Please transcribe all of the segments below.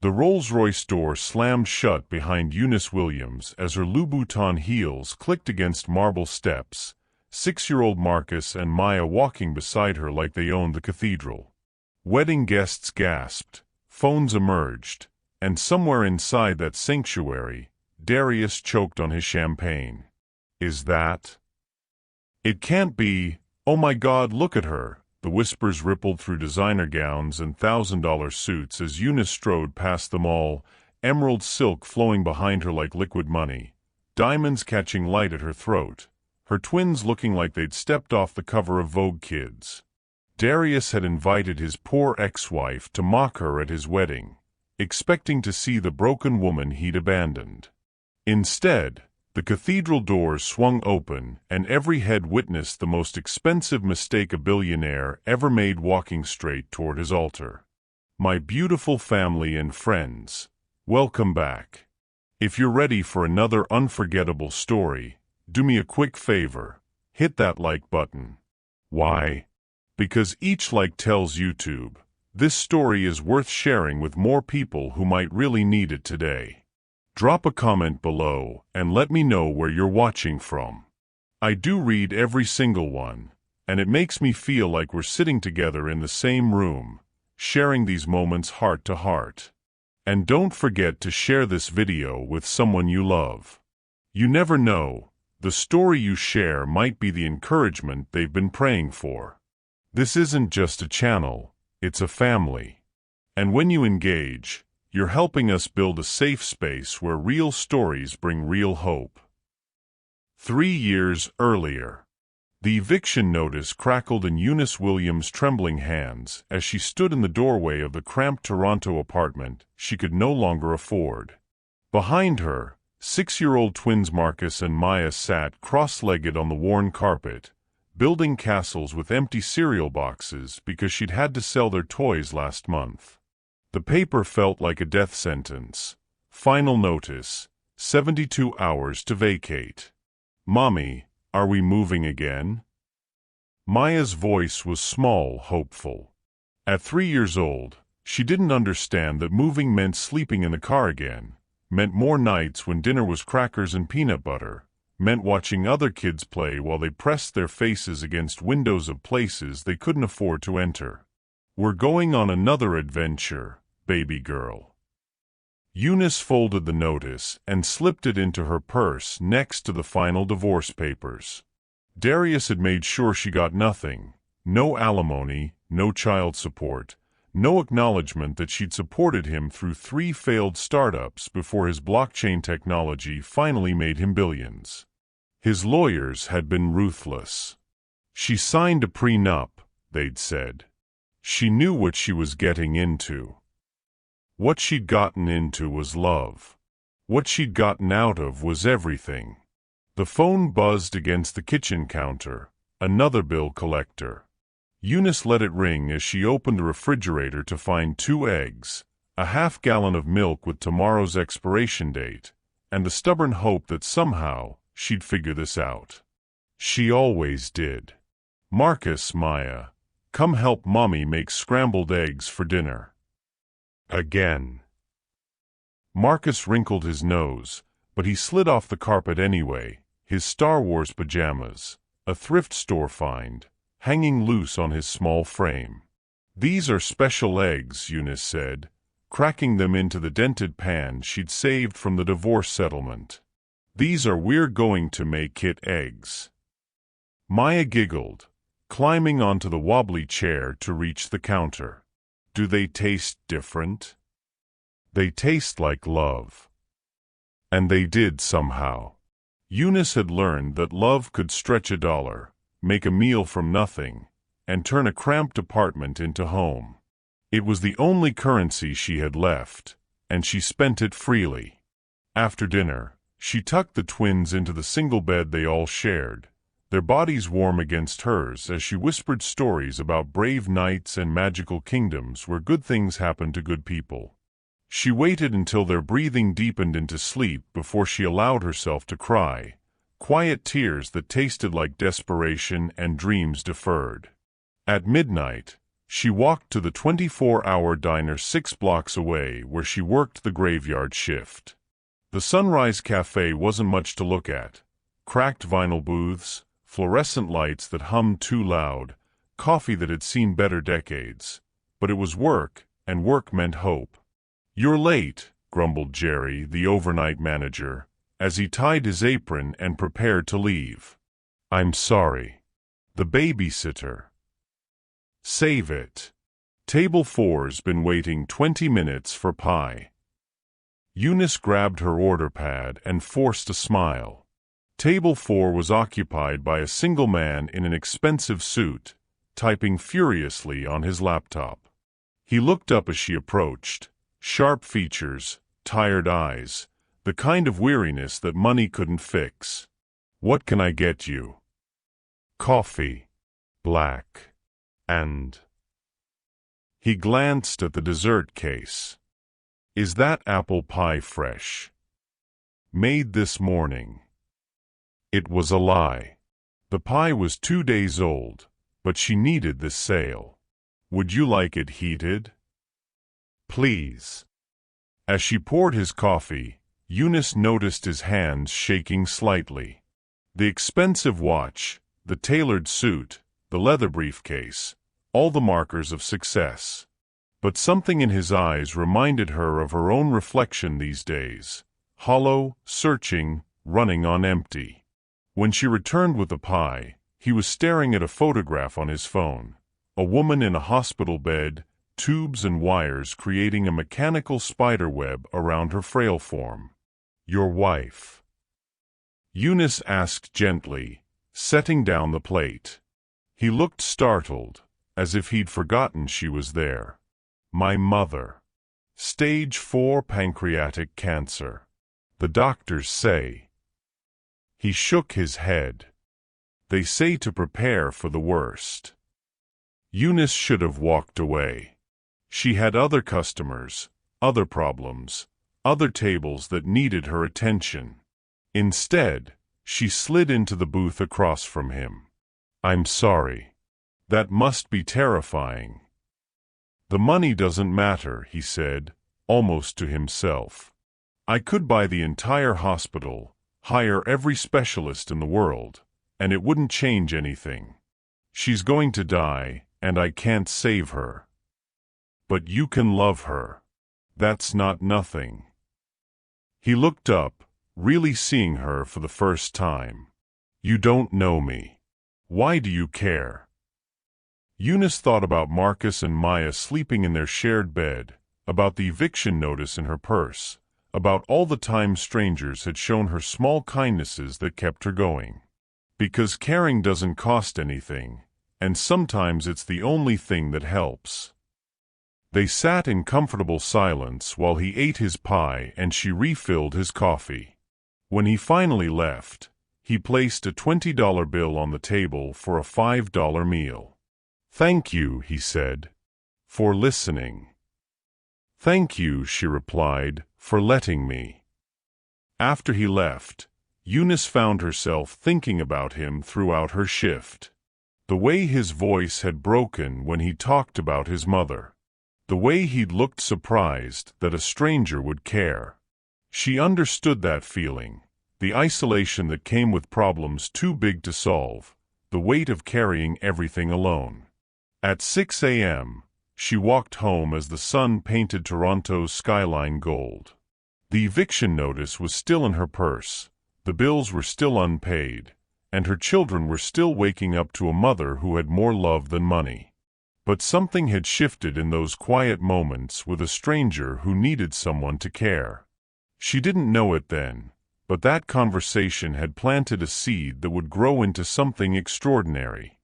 The Rolls-Royce door slammed shut behind Eunice Williams as her Louboutin heels clicked against marble steps, 6-year-old Marcus and Maya walking beside her like they owned the cathedral. Wedding guests gasped, phones emerged, and somewhere inside that sanctuary, Darius choked on his champagne. "Is that? It can't be. Oh my God, look at her." The whispers rippled through designer gowns and $1,000 suits as Eunice strode past them all, emerald silk flowing behind her like liquid money, diamonds catching light at her throat, her twins looking like they'd stepped off the cover of Vogue Kids. Darius had invited his poor ex-wife to mock her at his wedding, expecting to see the broken woman he'd abandoned. Instead, the cathedral doors swung open, and every head witnessed the most expensive mistake a billionaire ever made walking straight toward his altar. "My beautiful family and friends, welcome back. If you're ready for another unforgettable story, do me a quick favor, hit that like button." Why? Because each like tells YouTube, this story is worth sharing with more people who might really need it today. Drop a comment below and let me know where you're watching from. I do read every single one, and it makes me feel like we're sitting together in the same room, sharing these moments heart to heart. And don't forget to share this video with someone you love. You never know, the story you share might be the encouragement they've been praying for. This isn't just a channel, it's a family. And when you engage, you're helping us build a safe space where real stories bring real hope. 3 years earlier. The eviction notice crackled in Eunice Williams' trembling hands as she stood in the doorway of the cramped Toronto apartment she could no longer afford. Behind her, 6-year-old twins Marcus and Maya sat cross-legged on the worn carpet, building castles with empty cereal boxes because she'd had to sell their toys last month. The paper felt like a death sentence. Final notice, 72 hours to vacate. "Mommy, are we moving again?" Maya's voice was small, hopeful. At 3 years old, she didn't understand that moving meant sleeping in the car again, meant more nights when dinner was crackers and peanut butter, meant watching other kids play while they pressed their faces against windows of places they couldn't afford to enter. "We're going on another adventure, baby girl." Eunice folded the notice and slipped it into her purse next to the final divorce papers. Darius had made sure she got nothing, no alimony, no child support, no acknowledgement that she'd supported him through 3 failed startups before his blockchain technology finally made him billions. His lawyers had been ruthless. She signed a prenup, they'd said. She knew what she was getting into. What she'd gotten into was love. What she'd gotten out of was everything. The phone buzzed against the kitchen counter, another bill collector. Eunice let it ring as she opened the refrigerator to find 2 eggs, a half-gallon of milk with tomorrow's expiration date, and the stubborn hope that somehow she'd figure this out. She always did. "Marcus, Maya, come help Mommy make scrambled eggs for dinner." Again. Marcus wrinkled his nose, but he slid off the carpet anyway, his Star Wars pajamas, a thrift store find, hanging loose on his small frame. "These are special eggs," Eunice said, cracking them into the dented pan she'd saved from the divorce settlement. "These are we're going to make it eggs." Maya giggled, climbing onto the wobbly chair to reach the counter. "Do they taste different?" "They taste like love." And they did somehow. Eunice had learned that love could stretch $1, make a meal from nothing, and turn a cramped apartment into home. It was the only currency she had left, and she spent it freely. After dinner, she tucked the twins into the single bed they all shared, their bodies warm against hers as she whispered stories about brave knights and magical kingdoms where good things happen to good people. She waited until their breathing deepened into sleep before she allowed herself to cry, quiet tears that tasted like desperation and dreams deferred. At midnight, She walked to the 24-hour diner 6 blocks away where she worked the graveyard shift. The Sunrise Cafe wasn't much to look at. Cracked vinyl booths, fluorescent lights that hummed too loud, coffee that had seen better decades. But it was work, and work meant hope. "You're late," grumbled Jerry, the overnight manager, as he tied his apron and prepared to leave. "I'm sorry. The babysitter." "Save it. Table 4's been waiting 20 minutes for pie." Eunice grabbed her order pad and forced a smile. Table 4 was occupied by a single man in an expensive suit, typing furiously on his laptop. He looked up as she approached. Sharp features, tired eyes, the kind of weariness that money couldn't fix. "What can I get you?" "Coffee. Black. And—" He glanced at the dessert case. "Is that apple pie fresh?" "Made this morning." It was a lie. The pie was 2 days old, but she needed this sale. "Would you like it heated?" "Please." As she poured his coffee, Eunice noticed his hands shaking slightly. The expensive watch, the tailored suit, the leather briefcase, all the markers of success. But something in his eyes reminded her of her own reflection these days, hollow, searching, running on empty. When she returned with the pie, he was staring at a photograph on his phone. A woman in a hospital bed, tubes and wires creating a mechanical spiderweb around her frail form. "Your wife?" Eunice asked gently, setting down the plate. He looked startled, as if he'd forgotten she was there. "My mother. Stage 4 pancreatic cancer. The doctors say." He shook his head. "They say to prepare for the worst." Eunice should have walked away. She had other customers, other problems, other tables that needed her attention. Instead, she slid into the booth across from him. "I'm sorry. That must be terrifying." "The money doesn't matter," he said, almost to himself. "I could buy the entire hospital, hire every specialist in the world, and it wouldn't change anything. She's going to die, and I can't save her." "But you can love her. That's not nothing." He looked up, really seeing her for the first time. "You don't know me. Why do you care?" Eunice thought about Marcus and Maya sleeping in their shared bed, about the eviction notice in her purse, about all the time strangers had shown her small kindnesses that kept her going. Because caring doesn't cost anything, and sometimes it's the only thing that helps. They sat in comfortable silence while he ate his pie and she refilled his coffee. When he finally left, he placed a $20 bill on the table for a $5 meal. "Thank you," he said, "for listening." "Thank you," she replied, "for letting me." After he left, Eunice found herself thinking about him throughout her shift. The way his voice had broken when he talked about his mother. The way he'd looked surprised that a stranger would care. She understood that feeling, the isolation that came with problems too big to solve, the weight of carrying everything alone. At 6 a.m., she walked home as the sun painted Toronto's skyline gold. The eviction notice was still in her purse, the bills were still unpaid, and her children were still waking up to a mother who had more love than money. But something had shifted in those quiet moments with a stranger who needed someone to care. She didn't know it then, but that conversation had planted a seed that would grow into something extraordinary.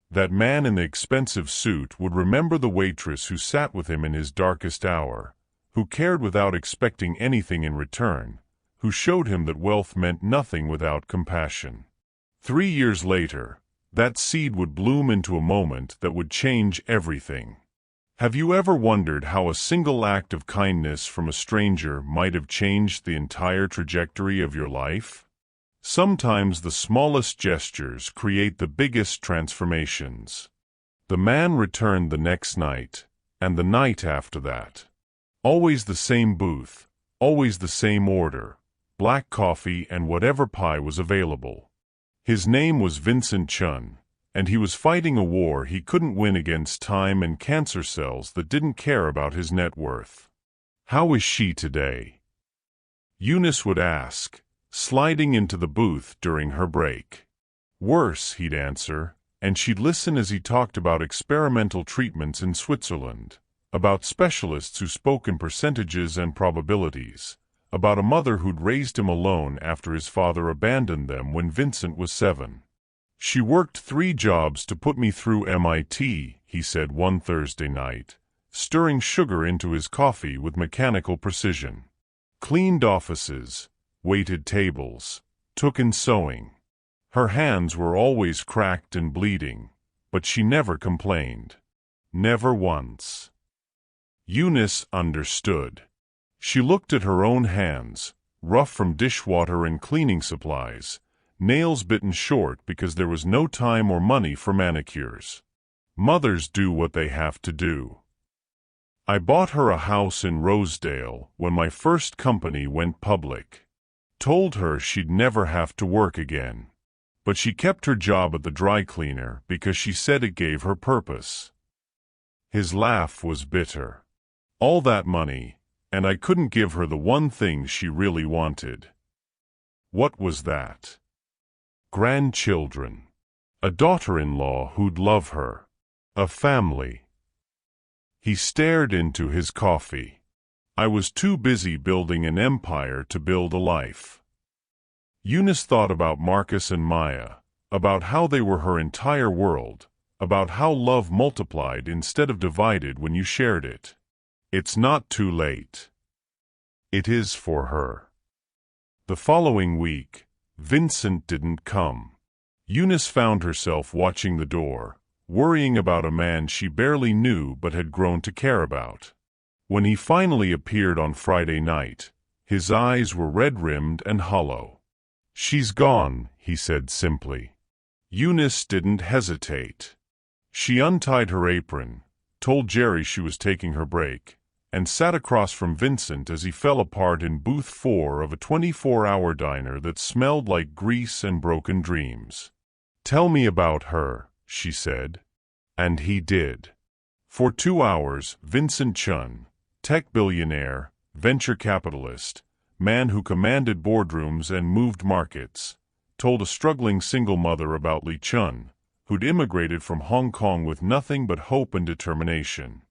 That man in the expensive suit would remember the waitress who sat with him in his darkest hour, who cared without expecting anything in return, who showed him that wealth meant nothing without compassion. 3 years later, that seed would bloom into a moment that would change everything. Have you ever wondered how a single act of kindness from a stranger might have changed the entire trajectory of your life? Sometimes the smallest gestures create the biggest transformations. The man returned the next night, and the night after that. Always the same booth, always the same order, black coffee and whatever pie was available. His name was Vincent Chun, and he was fighting a war he couldn't win against time and cancer cells that didn't care about his net worth. "How is she today?" Eunice would ask, sliding into the booth during her break. "Worse," he'd answer, and she'd listen as he talked about experimental treatments in Switzerland, about specialists who spoke in percentages and probabilities, about a mother who'd raised him alone after his father abandoned them when Vincent was 7. "She worked 3 jobs to put me through MIT," he said one Thursday night, stirring sugar into his coffee with mechanical precision. "Cleaned offices, waited tables, took in sewing. Her hands were always cracked and bleeding, but she never complained. Never once." Eunice understood. She looked at her own hands, rough from dishwater and cleaning supplies, nails bitten short because there was no time or money for manicures. Mothers do what they have to do. "I bought her a house in Rosedale when my first company went public. Told her she'd never have to work again. But she kept her job at the dry cleaner because she said it gave her purpose." His laugh was bitter. "All that money, and I couldn't give her the one thing she really wanted." What was that? Grandchildren. A daughter-in-law who'd love her. A family. He stared into his coffee. "I was too busy building an empire to build a life." Eunice thought about Marcus and Maya, about how they were her entire world, about how love multiplied instead of divided when you shared it. It's not too late. It is for her. The following week, Vincent didn't come. Eunice found herself watching the door, worrying about a man she barely knew but had grown to care about. When he finally appeared on Friday night, his eyes were red-rimmed and hollow. "She's gone," he said simply. Eunice didn't hesitate. She untied her apron, told Jerry she was taking her break, and sat across from Vincent as he fell apart in booth 4 of a 24-hour diner that smelled like grease and broken dreams. "Tell me about her," she said. And he did. For 2 hours, Vincent Chun, tech billionaire, venture capitalist, man who commanded boardrooms and moved markets, told a struggling single mother about Li Chun, who'd immigrated from Hong Kong with nothing but hope and determination,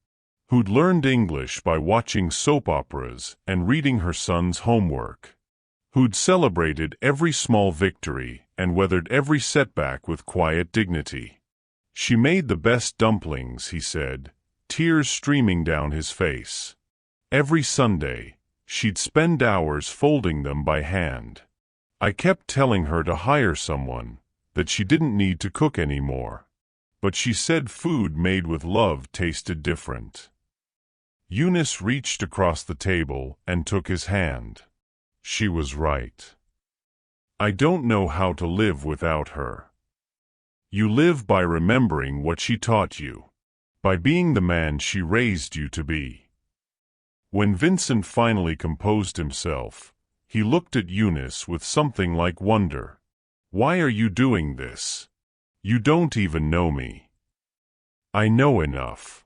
who'd learned English by watching soap operas and reading her son's homework, who'd celebrated every small victory and weathered every setback with quiet dignity. "She made the best dumplings," he said, tears streaming down his face. "Every Sunday, she'd spend hours folding them by hand. I kept telling her to hire someone, that she didn't need to cook anymore. But she said food made with love tasted different." Eunice reached across the table and took his hand. She was right. "I don't know how to live without her." You live by remembering what she taught you, by being the man she raised you to be. When Vincent finally composed himself, he looked at Eunice with something like wonder. "Why are you doing this? You don't even know me." "I know enough.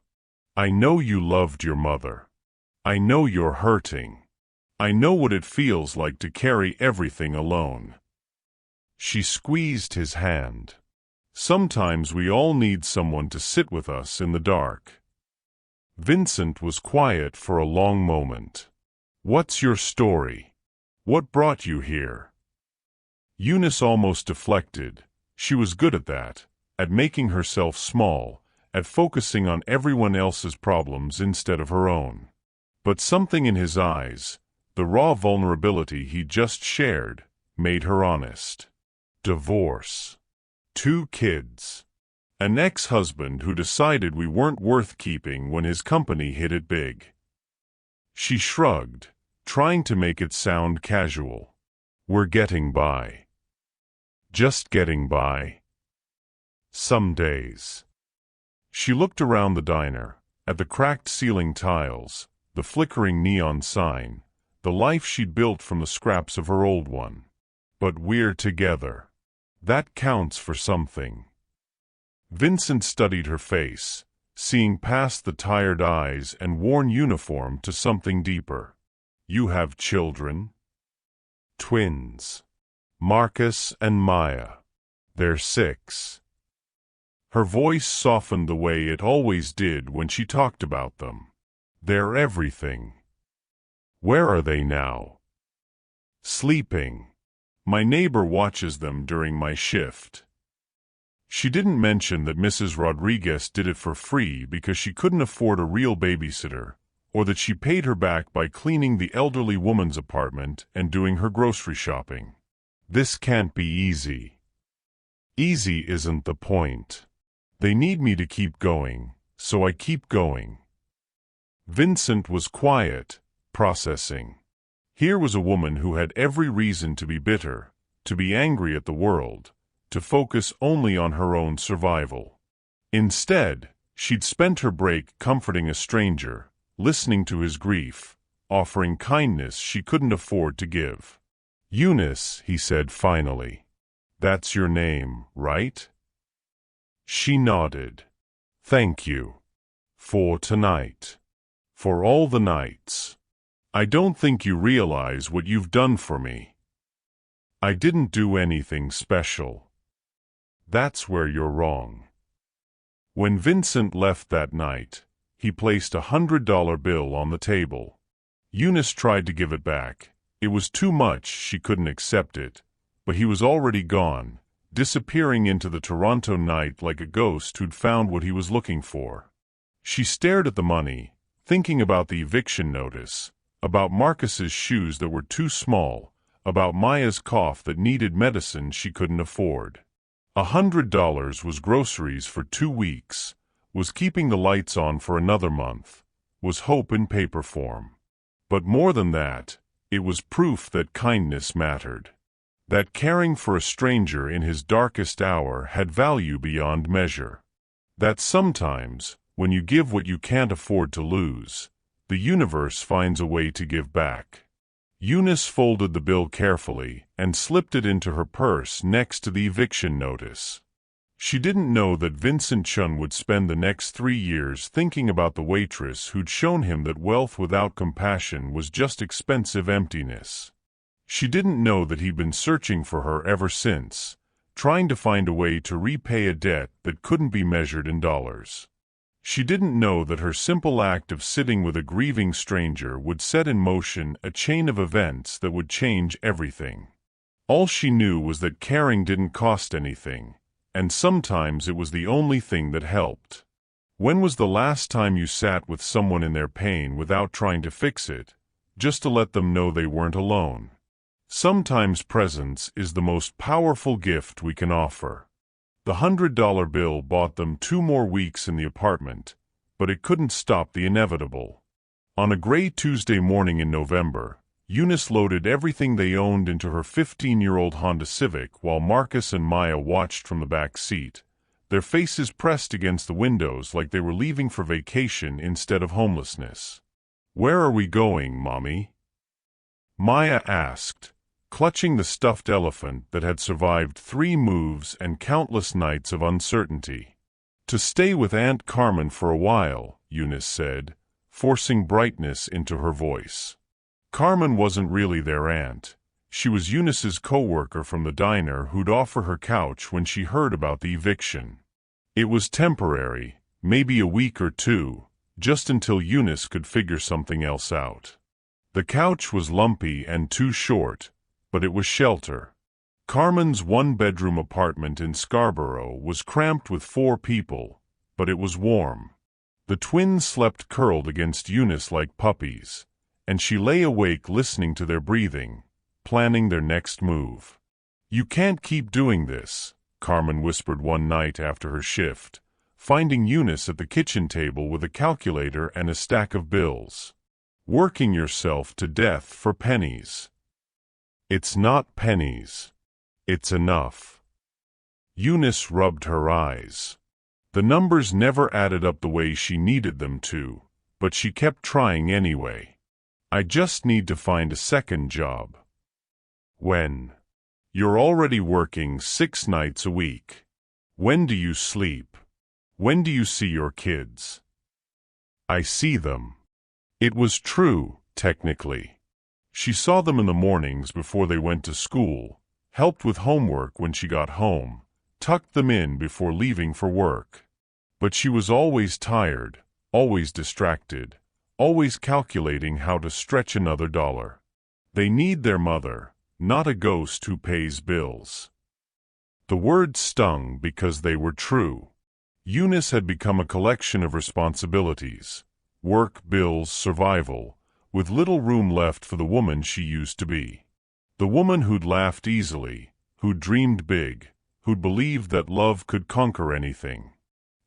I know you loved your mother. I know you're hurting. I know what it feels like to carry everything alone." She squeezed his hand. "Sometimes we all need someone to sit with us in the dark." Vincent was quiet for a long moment. "What's your story? What brought you here?" Eunice almost deflected. She was good at that, at making herself small, at focusing on everyone else's problems instead of her own. But something in his eyes, the raw vulnerability he just shared, made her honest. Divorce. 2 kids. An ex-husband who decided we weren't worth keeping when his company hit it big. She shrugged, trying to make it sound casual. "We're getting by. Just getting by. Some days." She looked around the diner, at the cracked ceiling tiles, the flickering neon sign, the life she'd built from the scraps of her old one. But we're together. That counts for something. Vincent studied her face, seeing past the tired eyes and worn uniform to something deeper. You have children? Twins. Marcus and Maya. They're 6. Her voice softened the way it always did when she talked about them. They're everything. Where are they now? Sleeping. My neighbor watches them during my shift. She didn't mention that Mrs. Rodriguez did it for free because she couldn't afford a real babysitter, or that she paid her back by cleaning the elderly woman's apartment and doing her grocery shopping. This can't be easy. Easy isn't the point. They need me to keep going, so I keep going. Vincent was quiet, processing. Here was a woman who had every reason to be bitter, to be angry at the world, to focus only on her own survival. Instead, she'd spent her break comforting a stranger, listening to his grief, offering kindness she couldn't afford to give. Eunice, he said finally. That's your name, right? She nodded. Thank you. For tonight. For all the nights. I don't think you realize what you've done for me. I didn't do anything special. That's where you're wrong. When Vincent left that night, he placed a $100 bill on the table. Eunice tried to give it back. It was too much, she couldn't accept it. But he was already gone, disappearing into the Toronto night like a ghost who'd found what he was looking for. She stared at the money, thinking about the eviction notice, about Marcus's shoes that were too small, about Maya's cough that needed medicine she couldn't afford. $100 was groceries for 2 weeks, was keeping the lights on for another month, was hope in paper form. But more than that, it was proof that kindness mattered. That caring for a stranger in his darkest hour had value beyond measure. That sometimes, when you give what you can't afford to lose, the universe finds a way to give back. Eunice folded the bill carefully and slipped it into her purse next to the eviction notice. She didn't know that Vincent Chun would spend the next 3 years thinking about the waitress who'd shown him that wealth without compassion was just expensive emptiness. She didn't know that he'd been searching for her ever since, trying to find a way to repay a debt that couldn't be measured in dollars. She didn't know that her simple act of sitting with a grieving stranger would set in motion a chain of events that would change everything. All she knew was that caring didn't cost anything, and sometimes it was the only thing that helped. When was the last time you sat with someone in their pain without trying to fix it, just to let them know they weren't alone? Sometimes presence is the most powerful gift we can offer. The $100 bill bought them 2 more weeks in the apartment, but it couldn't stop the inevitable. On a gray Tuesday morning in November, Eunice loaded everything they owned into her 15-year-old Honda Civic while Marcus and Maya watched from the back seat, their faces pressed against the windows like they were leaving for vacation instead of homelessness. "Where are we going, Mommy?" Maya asked, clutching the stuffed elephant that had survived 3 moves and countless nights of uncertainty. "To stay with Aunt Carmen for a while," Eunice said, forcing brightness into her voice. Carmen wasn't really their aunt. She was Eunice's co-worker from the diner who'd offer her couch when she heard about the eviction. It was temporary, maybe a week or 2, just until Eunice could figure something else out. The couch was lumpy and too short, but it was shelter. Carmen's 1-bedroom apartment in Scarborough was cramped with 4 people, but it was warm. The twins slept curled against Eunice like puppies, and she lay awake listening to their breathing, planning their next move. "You can't keep doing this," Carmen whispered one night after her shift, finding Eunice at the kitchen table with a calculator and a stack of bills. "Working yourself to death for pennies." "It's not pennies. It's enough." Eunice rubbed her eyes. The numbers never added up the way she needed them to, but she kept trying anyway. I just need to find a second job. When? You're already working 6 nights a week. When do you sleep? When do you see your kids? I see them. It was true, technically. She saw them in the mornings before they went to school, helped with homework when she got home, tucked them in before leaving for work. But she was always tired, always distracted, always calculating how to stretch another dollar. They need their mother, not a ghost who pays bills. The words stung because they were true. Eunice had become a collection of responsibilities, work, bills, survival, with little room left for the woman she used to be. The woman who'd laughed easily, who'd dreamed big, who'd believed that love could conquer anything.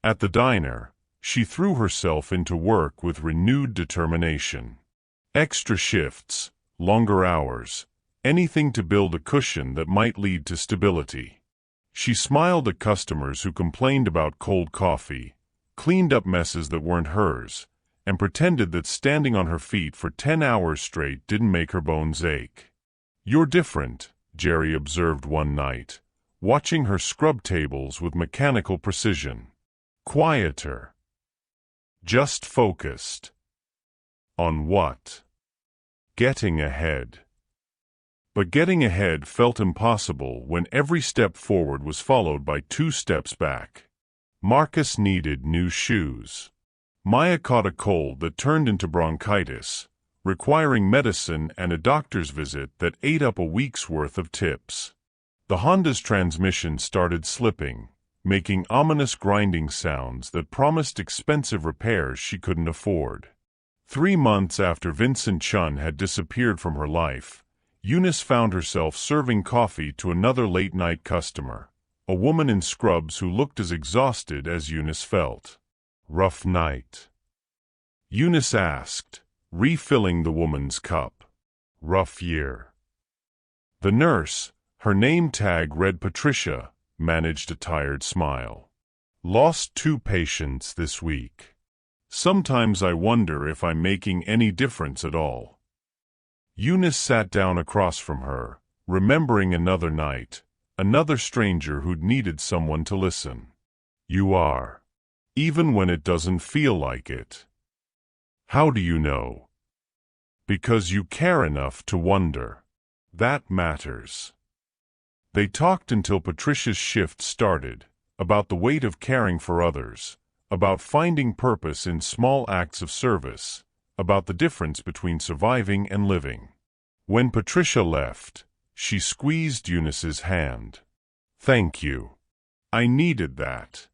At the diner, she threw herself into work with renewed determination. Extra shifts, longer hours, anything to build a cushion that might lead to stability. She smiled at customers who complained about cold coffee, cleaned up messes that weren't hers, and pretended that standing on her feet for 10 hours straight didn't make her bones ache. "You're different," Jerry observed one night, watching her scrub tables with mechanical precision. Quieter. Just focused. On what? Getting ahead. But getting ahead felt impossible when every step forward was followed by 2 steps back. Marcus needed new shoes. Maya caught a cold that turned into bronchitis, requiring medicine and a doctor's visit that ate up a week's worth of tips. The Honda's transmission started slipping, making ominous grinding sounds that promised expensive repairs she couldn't afford. 3 months after Vincent Chun had disappeared from her life, Eunice found herself serving coffee to another late-night customer, a woman in scrubs who looked as exhausted as Eunice felt. "Rough night?" Eunice asked, refilling the woman's cup. "Rough year." The nurse, her name tag read Patricia, managed a tired smile. "Lost 2 patients this week. Sometimes I wonder if I'm making any difference at all." Eunice sat down across from her, remembering another night, another stranger who'd needed someone to listen. "You are. Even when it doesn't feel like it." "How do you know?" "Because you care enough to wonder. That matters." They talked until Patricia's shift started, about the weight of caring for others, about finding purpose in small acts of service, about the difference between surviving and living. When Patricia left, she squeezed Eunice's hand. "Thank you. I needed that."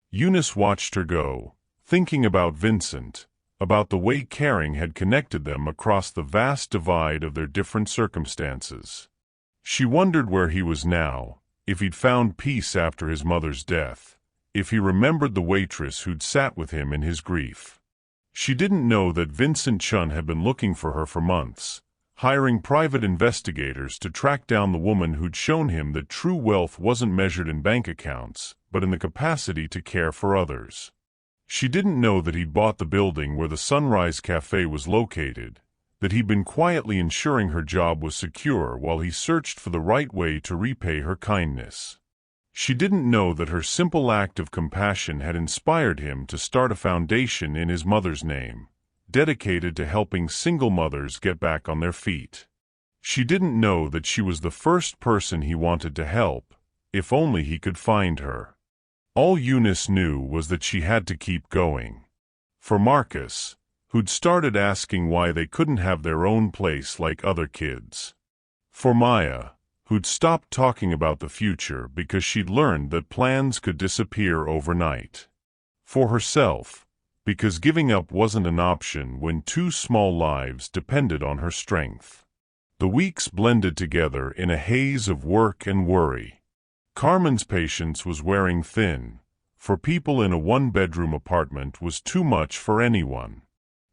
Eunice watched her go, thinking about Vincent, about the way caring had connected them across the vast divide of their different circumstances. She wondered where he was now, if he'd found peace after his mother's death, if he remembered the waitress who'd sat with him in his grief. She didn't know that Vincent Chun had been looking for her for months, hiring private investigators to track down the woman who'd shown him that true wealth wasn't measured in bank accounts, but in the capacity to care for others. She didn't know that he'd bought the building where the Sunrise Cafe was located, that he'd been quietly ensuring her job was secure while he searched for the right way to repay her kindness. She didn't know that her simple act of compassion had inspired him to start a foundation in his mother's name, dedicated to helping single mothers get back on their feet. She didn't know that she was the first person he wanted to help, if only he could find her. All Eunice knew was that she had to keep going. For Marcus, who'd started asking why they couldn't have their own place like other kids. For Maya, who'd stopped talking about the future because she'd learned that plans could disappear overnight. For herself, because giving up wasn't an option when 2 small lives depended on her strength. The weeks blended together in a haze of work and worry. Carmen's patience was wearing thin. For people in a 1-bedroom apartment was too much for anyone.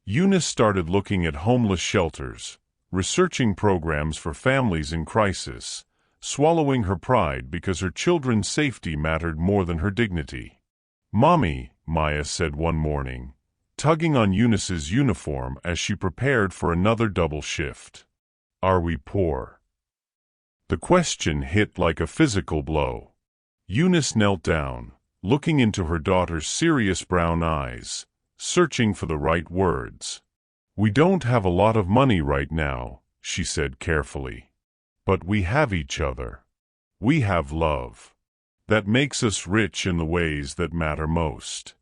Eunice started looking at homeless shelters, researching programs for families in crisis, swallowing her pride because her children's safety mattered more than her dignity. "Mommy," Maya said one morning, tugging on Eunice's uniform as she prepared for another double shift. "Are we poor?" The question hit like a physical blow. Eunice knelt down, looking into her daughter's serious brown eyes, searching for the right words. "We don't have a lot of money right now," she said carefully. "But we have each other. We have love. That makes us rich in the ways that matter most.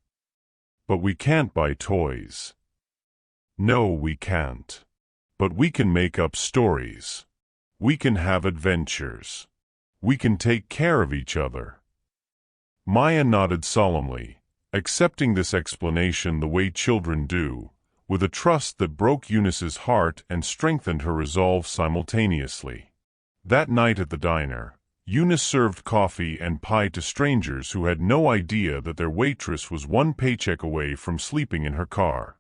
But we can't buy toys. No, we can't. But we can make up stories. We can have adventures. We can take care of each other." Maya nodded solemnly, accepting this explanation the way children do, with a trust that broke Eunice's heart and strengthened her resolve simultaneously. That night at the diner, Eunice served coffee and pie to strangers who had no idea that their waitress was one paycheck away from sleeping in her car.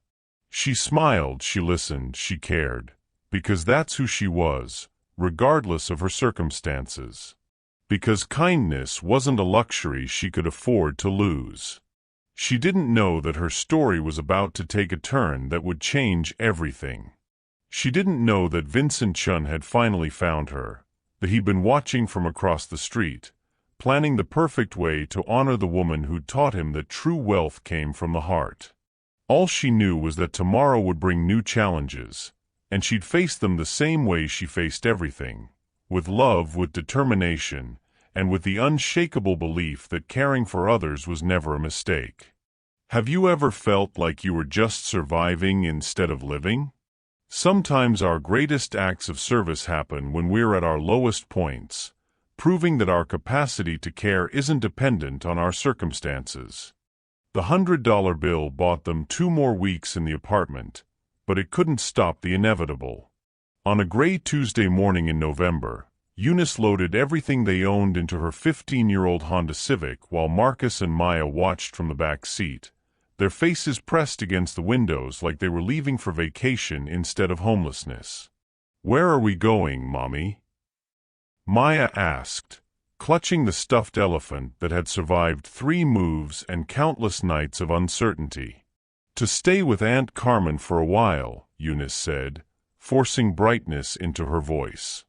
She smiled, she listened, she cared, because that's who she was, regardless of her circumstances. Because kindness wasn't a luxury she could afford to lose. She didn't know that her story was about to take a turn that would change everything. She didn't know that Vincent Chun had finally found her, that he'd been watching from across the street, planning the perfect way to honor the woman who'd taught him that true wealth came from the heart. All she knew was that tomorrow would bring new challenges, and she'd face them the same way she faced everything, with love, with determination, and with the unshakable belief that caring for others was never a mistake. Have you ever felt like you were just surviving instead of living? Sometimes our greatest acts of service happen when we're at our lowest points, proving that our capacity to care isn't dependent on our circumstances. The $100 bill bought them 2 more weeks in the apartment, but it couldn't stop the inevitable. On a gray Tuesday morning in November, Eunice loaded everything they owned into her 15-year-old Honda Civic while Marcus and Maya watched from the back seat, their faces pressed against the windows like they were leaving for vacation instead of homelessness. "Where are we going, Mommy?" Maya asked, clutching the stuffed elephant that had survived 3 moves and countless nights of uncertainty. "To stay with Aunt Carmen for a while," Eunice said, forcing brightness into her voice.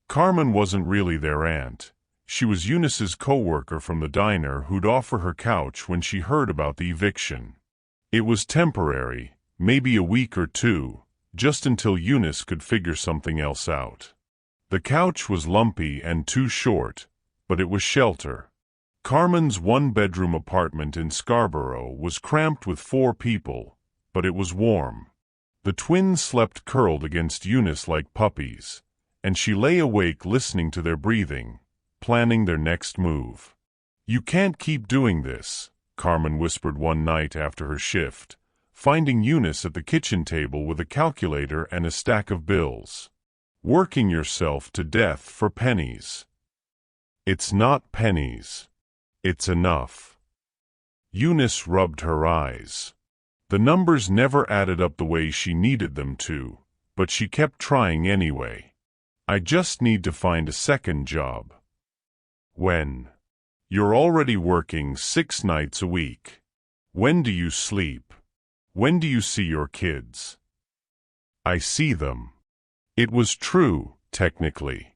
Carmen wasn't really their aunt. She was Eunice's co-worker from the diner who'd offer her couch when she heard about the eviction. It was temporary, maybe a week or 2, just until Eunice could figure something else out. The couch was lumpy and too short, but it was shelter. Carmen's 1-bedroom apartment in Scarborough was cramped with 4 people, but it was warm. The twins slept curled against Eunice like puppies, and she lay awake listening to their breathing, planning their next move. "You can't keep doing this," Carmen whispered one night after her shift, finding Eunice at the kitchen table with a calculator and a stack of bills. "Working yourself to death for pennies." "It's not pennies. It's enough." Eunice rubbed her eyes. The numbers never added up the way she needed them to, but she kept trying anyway. "I just need to find a second job." "When? You're already working 6 nights a week. When do you sleep? When do you see your kids?" "I see them." It was true, technically.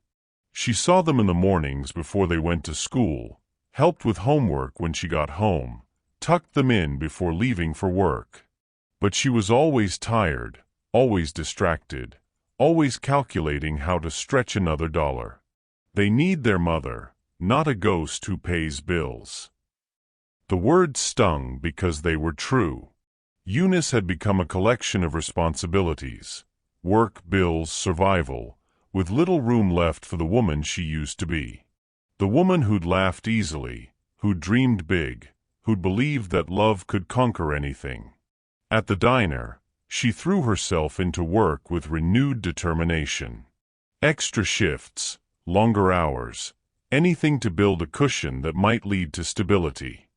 She saw them in the mornings before they went to school, helped with homework when she got home, tucked them in before leaving for work. But she was always tired, always distracted, always calculating how to stretch another dollar. They need their mother, not a ghost who pays bills. The words stung because they were true. Eunice had become a collection of responsibilities, work, bills, survival, with little room left for the woman she used to be. The woman who'd laughed easily, who'd dreamed big, who'd believed that love could conquer anything. At the diner, she threw herself into work with renewed determination. Extra shifts, longer hours, anything to build a cushion that might lead to stability.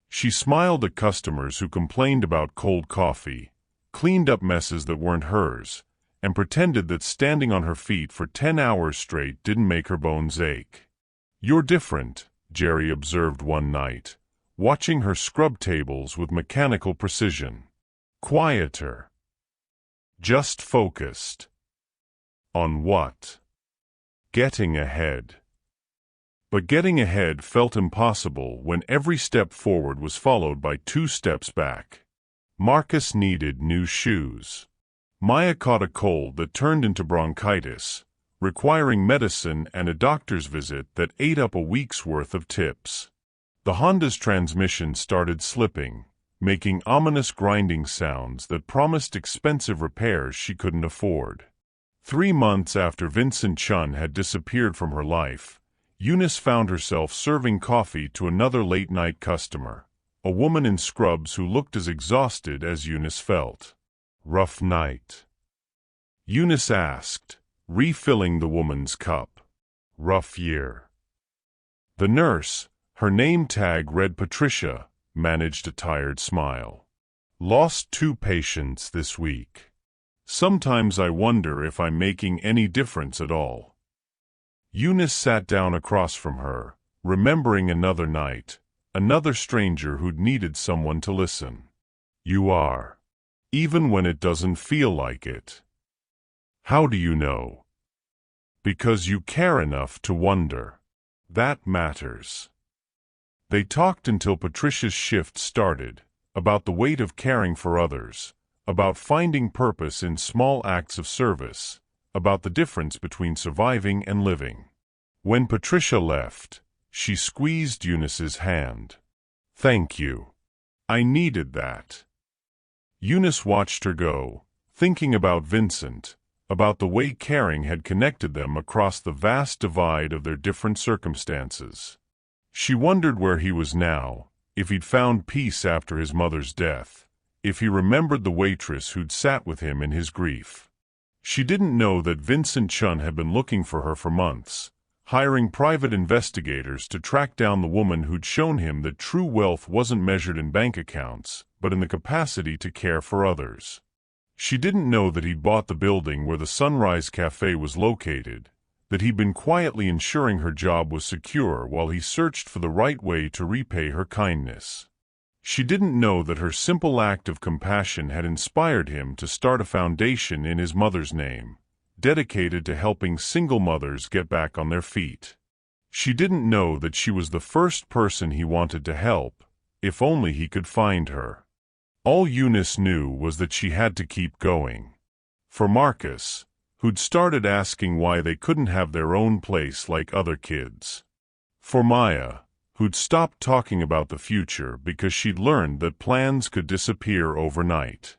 She smiled at customers who complained about cold coffee, cleaned up messes that weren't hers, and pretended that standing on her feet for 10 hours straight didn't make her bones ache. "You're different," Jerry observed one night, watching her scrub tables with mechanical precision. Quieter. Just focused. On what? Getting ahead. But getting ahead felt impossible when every step forward was followed by 2 steps back. Marcus needed new shoes. Maya caught a cold that turned into bronchitis, requiring medicine and a doctor's visit that ate up a week's worth of tips. The Honda's transmission started slipping, making ominous grinding sounds that promised expensive repairs she couldn't afford. 3 months after Vincent Chun had disappeared from her life, Eunice found herself serving coffee to another late-night customer, a woman in scrubs who looked as exhausted as Eunice felt. "Rough night?" Eunice asked, refilling the woman's cup. "Rough year." The nurse, her name tag read Patricia, managed a tired smile. "Lost 2 patients this week. Sometimes I wonder if I'm making any difference at all." Eunice sat down across from her, remembering another night, another stranger who'd needed someone to listen. "You are. Even when it doesn't feel like it." "How do you know?" "Because you care enough to wonder. That matters." They talked until Patricia's shift started, about the weight of caring for others, about finding purpose in small acts of service, about the difference between surviving and living. When Patricia left, she squeezed Eunice's hand. "Thank you. I needed that." Eunice watched her go, thinking about Vincent, about the way caring had connected them across the vast divide of their different circumstances. She wondered where he was now, if he'd found peace after his mother's death, if he remembered the waitress who'd sat with him in his grief. She didn't know that Vincent Chun had been looking for her for months, hiring private investigators to track down the woman who'd shown him that true wealth wasn't measured in bank accounts, but in the capacity to care for others. She didn't know that he'd bought the building where the Sunrise Cafe was located, that he'd been quietly ensuring her job was secure while he searched for the right way to repay her kindness. She didn't know that her simple act of compassion had inspired him to start a foundation in his mother's name, dedicated to helping single mothers get back on their feet. She didn't know that she was the first person he wanted to help, if only he could find her. All Eunice knew was that she had to keep going. For Marcus, who'd started asking why they couldn't have their own place like other kids. For Maya, who'd stopped talking about the future because she'd learned that plans could disappear overnight.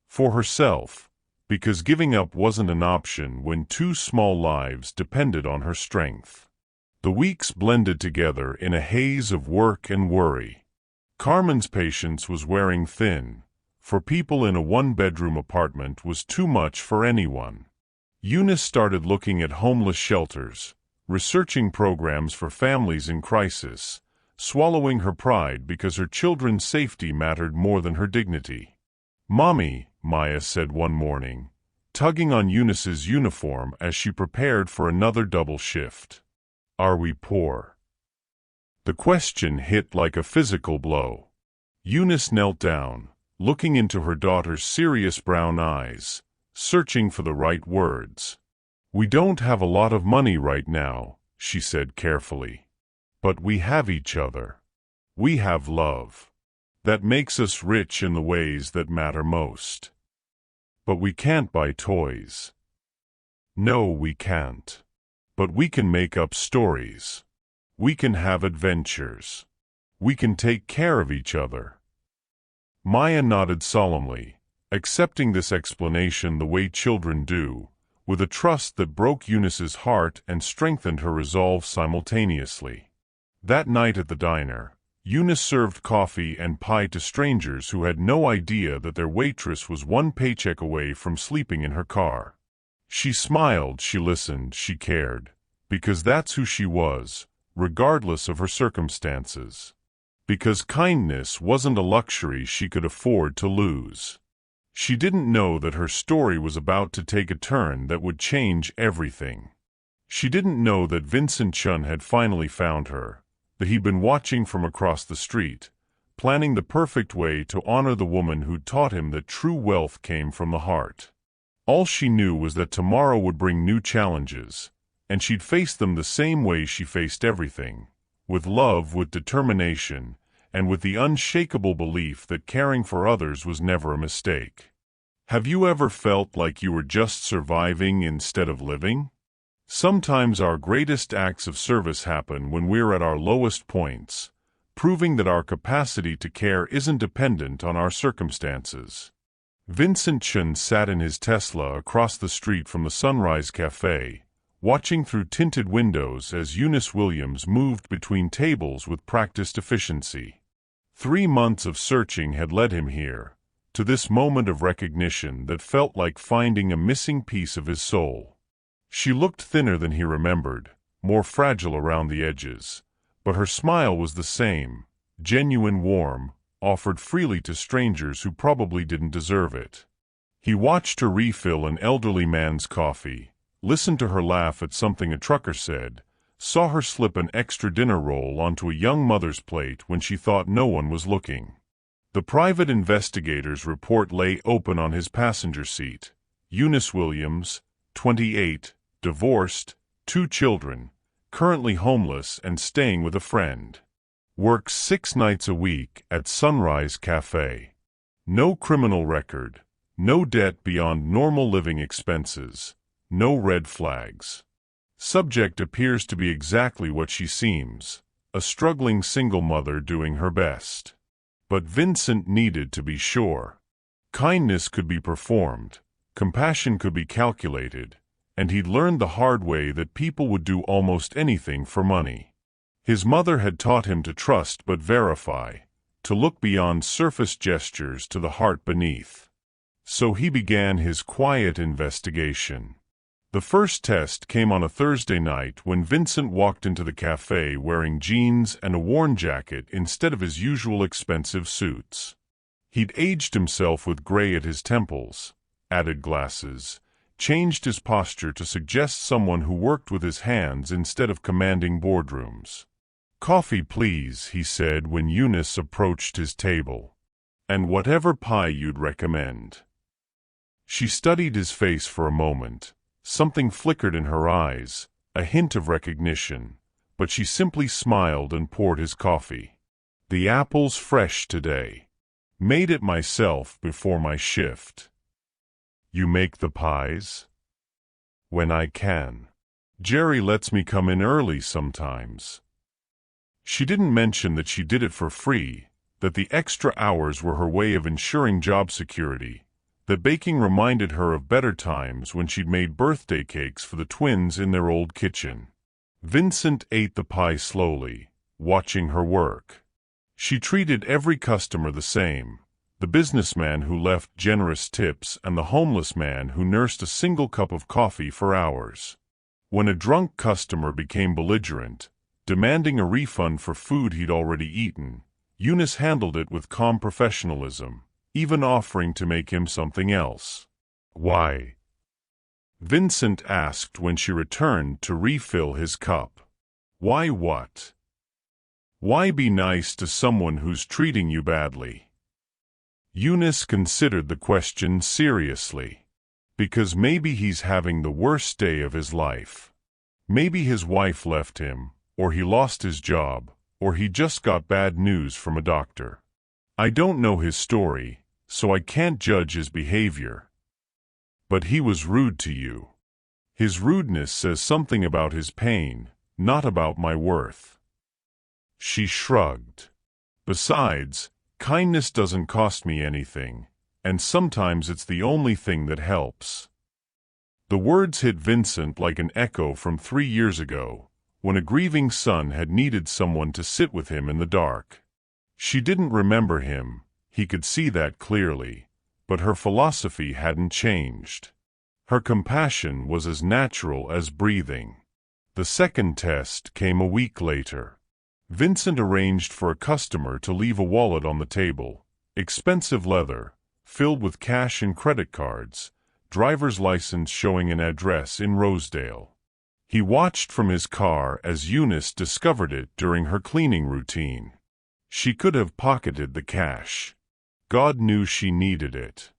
For herself, because giving up wasn't an option when 2 small lives depended on her strength. The weeks blended together in a haze of work and worry. Carmen's patience was wearing thin. For people in a 1-bedroom apartment was too much for anyone. Eunice started looking at homeless shelters, researching programs for families in crisis, swallowing her pride because her children's safety mattered more than her dignity. "Mommy," Maya said one morning, tugging on Eunice's uniform as she prepared for another double shift. "Are we poor?" The question hit like a physical blow. Eunice knelt down, looking into her daughter's serious brown eyes, searching for the right words. "We don't have a lot of money right now," she said carefully. "But we have each other. We have love. That makes us rich in the ways that matter most. But we can't buy toys." "No, we can't. But we can make up stories. We can have adventures. We can take care of each other." Maya nodded solemnly, accepting this explanation the way children do, with a trust that broke Eunice's heart and strengthened her resolve simultaneously. That night at the diner, Eunice served coffee and pie to strangers who had no idea that their waitress was 1 paycheck away from sleeping in her car. She smiled, she listened, she cared, because that's who she was, regardless of her circumstances. Because kindness wasn't a luxury she could afford to lose. She didn't know that her story was about to take a turn that would change everything. She didn't know that Vincent Chun had finally found her, that he'd been watching from across the street, planning the perfect way to honor the woman who'd taught him that true wealth came from the heart. All she knew was that tomorrow would bring new challenges, and she'd face them the same way she faced everything, with love, with determination, and with the unshakable belief that caring for others was never a mistake. Have you ever felt like you were just surviving instead of living? Sometimes our greatest acts of service happen when we're at our lowest points, proving that our capacity to care isn't dependent on our circumstances. Vincent Chen sat in his Tesla across the street from the Sunrise Cafe, watching through tinted windows as Eunice Williams moved between tables with practiced efficiency. 3 months of searching had led him here, to this moment of recognition that felt like finding a missing piece of his soul. She looked thinner than he remembered, more fragile around the edges, but her smile was the same, genuine, warm, offered freely to strangers who probably didn't deserve it. He watched her refill an elderly man's coffee, listened to her laugh at something a trucker said, saw her slip an extra dinner roll onto a young mother's plate when she thought no one was looking. The private investigator's report lay open on his passenger seat. Eunice Williams, 28, divorced, 2 children, currently homeless and staying with a friend. Works 6 nights a week at Sunrise Cafe. No criminal record, no debt beyond normal living expenses, no red flags. Subject appears to be exactly what she seems, a struggling single mother doing her best. But Vincent needed to be sure. Kindness could be performed, compassion could be calculated, and he'd learned the hard way that people would do almost anything for money. His mother had taught him to trust but verify, to look beyond surface gestures to the heart beneath. So he began his quiet investigation. The first test came on a Thursday night when Vincent walked into the cafe wearing jeans and a worn jacket instead of his usual expensive suits. He'd aged himself with gray at his temples, added glasses, changed his posture to suggest someone who worked with his hands instead of commanding boardrooms. "Coffee, please," he said when Eunice approached his table. "And whatever pie you'd recommend." She studied his face for a moment. Something flickered in her eyes, a hint of recognition, but she simply smiled and poured his coffee. "The apple's fresh today. Made it myself before my shift." "You make the pies?" "When I can. Jerry lets me come in early sometimes." She didn't mention that she did it for free, that the extra hours were her way of ensuring job security, that baking reminded her of better times when she'd made birthday cakes for the twins in their old kitchen. Vincent ate the pie slowly, watching her work. She treated every customer the same, the businessman who left generous tips and the homeless man who nursed a single cup of coffee for hours. When a drunk customer became belligerent, demanding a refund for food he'd already eaten, Eunice handled it with calm professionalism, even offering to make him something else. "Why?" Vincent asked when she returned to refill his cup. "Why what? Why be nice to someone who's treating you badly?" Eunice considered the question seriously. Because maybe he's having the worst day of his life. Maybe his wife left him, or he lost his job, or he just got bad news from a doctor. "I don't know his story, so I can't judge his behavior. But he was rude to you. His rudeness says something about his pain, not about my worth." She shrugged. "Besides, kindness doesn't cost me anything, and sometimes it's the only thing that helps." The words hit Vincent like an echo from 3 years ago, when a grieving son had needed someone to sit with him in the dark. She didn't remember him, he could see that clearly, but her philosophy hadn't changed. Her compassion was as natural as breathing. The second test came a week later. Vincent arranged for a customer to leave a wallet on the table, expensive leather, filled with cash and credit cards, driver's license showing an address in Rosedale. He watched from his car as Eunice discovered it during her cleaning routine. She could have pocketed the cash. God knew she needed it.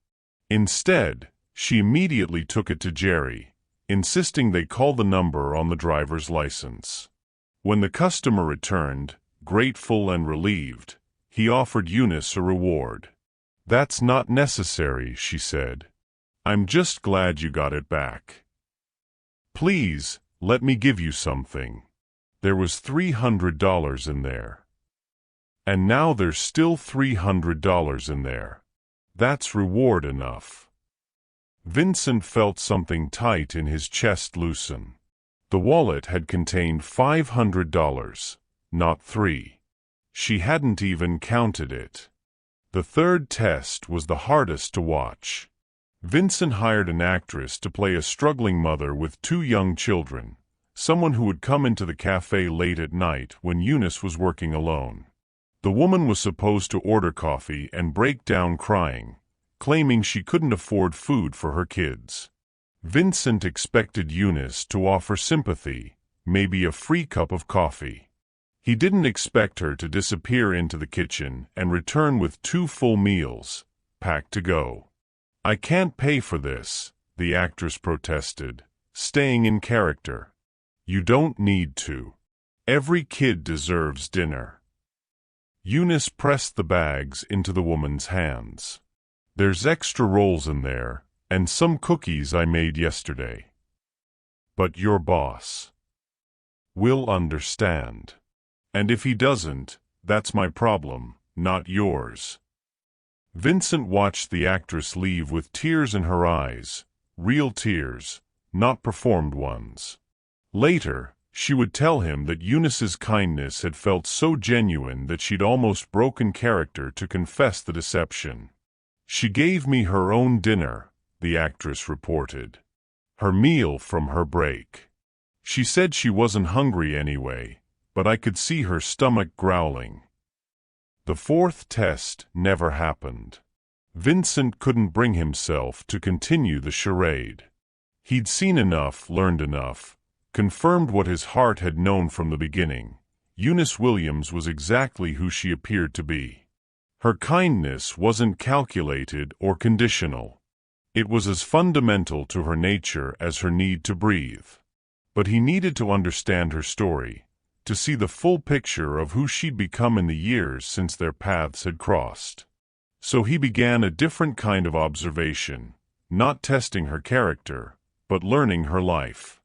Instead, she immediately took it to Jerry, insisting they call the number on the driver's license. When the customer returned, grateful and relieved, he offered Eunice a reward. "That's not necessary," she said. "I'm just glad you got it back. Please, let me give you something." There was $300 in there. And now there's still $300 in there. That's reward enough. Vincent felt something tight in his chest loosen. The wallet had contained $500, not $3. She hadn't even counted it. The third test was the hardest to watch. Vincent hired an actress to play a struggling mother with 2 young children, someone who would come into the cafe late at night when Eunice was working alone. The woman was supposed to order coffee and break down crying, claiming she couldn't afford food for her kids. Vincent expected Eunice to offer sympathy, maybe a free cup of coffee. He didn't expect her to disappear into the kitchen and return with 2 full meals, packed to go. "I can't pay for this," the actress protested, staying in character. "You don't need to. Every kid deserves dinner." Eunice pressed the bags into the woman's hands. "There's extra rolls in there, and some cookies I made yesterday. But your boss will understand. And if he doesn't, that's my problem, not yours." Vincent watched the actress leave with tears in her eyes, real tears, not performed ones. Later, she would tell him that Eunice's kindness had felt so genuine that she'd almost broken character to confess the deception. "She gave me her own dinner," the actress reported. "Her meal from her break. She said she wasn't hungry anyway, but I could see her stomach growling." The fourth test never happened. Vincent couldn't bring himself to continue the charade. He'd seen enough, learned enough, confirmed what his heart had known from the beginning. Eunice Williams was exactly who she appeared to be. Her kindness wasn't calculated or conditional. It was as fundamental to her nature as her need to breathe. But he needed to understand her story, to see the full picture of who she'd become in the years since their paths had crossed. So he began a different kind of observation, not testing her character, but learning her life.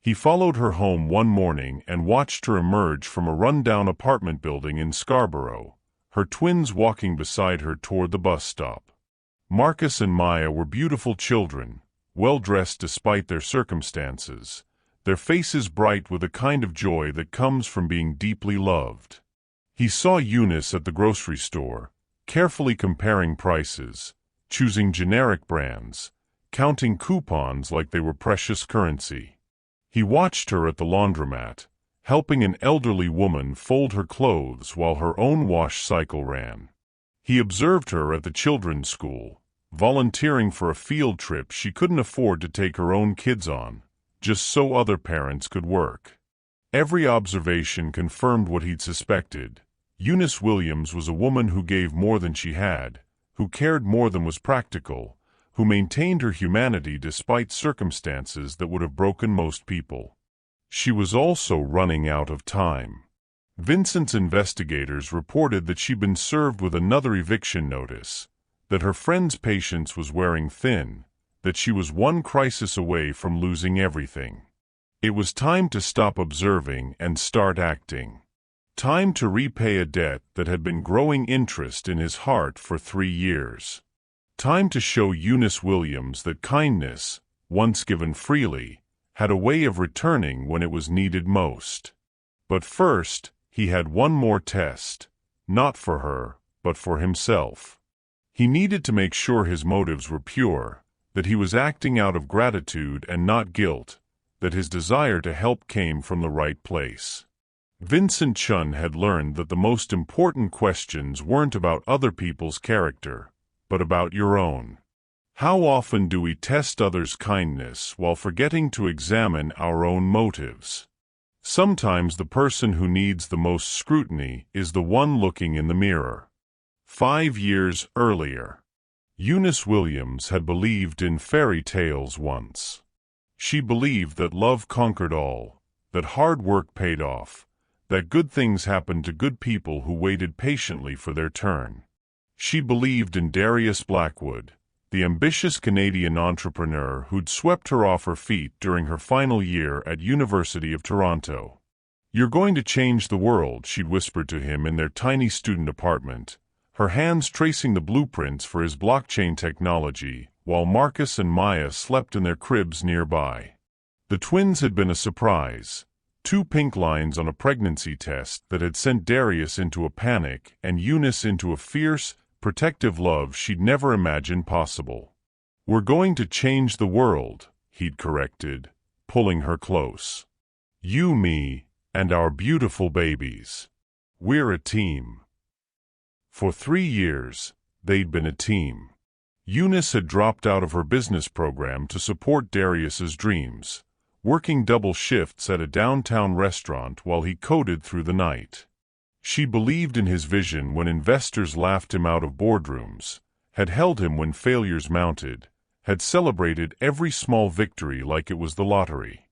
He followed her home one morning and watched her emerge from a rundown apartment building in Scarborough, her twins walking beside her toward the bus stop. Marcus and Maya were beautiful children, well-dressed despite their circumstances, their faces bright with a kind of joy that comes from being deeply loved. He saw Eunice at the grocery store, carefully comparing prices, choosing generic brands, counting coupons like they were precious currency. He watched her at the laundromat, helping an elderly woman fold her clothes while her own wash cycle ran. He observed her at the children's school, volunteering for a field trip she couldn't afford to take her own kids on, just so other parents could work. Every observation confirmed what he'd suspected. Eunice Williams was a woman who gave more than she had, who cared more than was practical, who maintained her humanity despite circumstances that would have broken most people. She was also running out of time. Vincent's investigators reported that she'd been served with another eviction notice, that her friend's patience was wearing thin, that she was one crisis away from losing everything. It was time to stop observing and start acting. Time to repay a debt that had been growing interest in his heart for 3 years. Time to show Eunice Williams that kindness, once given freely, had a way of returning when it was needed most. But first, he had one more test, not for her, but for himself. He needed to make sure his motives were pure, that he was acting out of gratitude and not guilt, that his desire to help came from the right place. Vincent Chun had learned that the most important questions weren't about other people's character, but about your own. How often do we test others' kindness while forgetting to examine our own motives? Sometimes the person who needs the most scrutiny is the one looking in the mirror. 5 years earlier, Eunice Williams had believed in fairy tales once. She believed that love conquered all, that hard work paid off, that good things happened to good people who waited patiently for their turn. She believed in Darius Blackwood, the ambitious Canadian entrepreneur who'd swept her off her feet during her final year at University of Toronto. "You're going to change the world," she'd whispered to him in their tiny student apartment, her hands tracing the blueprints for his blockchain technology, while Marcus and Maya slept in their cribs nearby. The twins had been a surprise. 2 pink lines on a pregnancy test that had sent Darius into a panic and Eunice into a fierce, protective love she'd never imagined possible. "We're going to change the world," he'd corrected, pulling her close. "You, me, and our beautiful babies. We're a team." For 3 years, they'd been a team. Eunice had dropped out of her business program to support Darius's dreams, working double shifts at a downtown restaurant while he coded through the night. She believed in his vision when investors laughed him out of boardrooms, had held him when failures mounted, had celebrated every small victory like it was the lottery.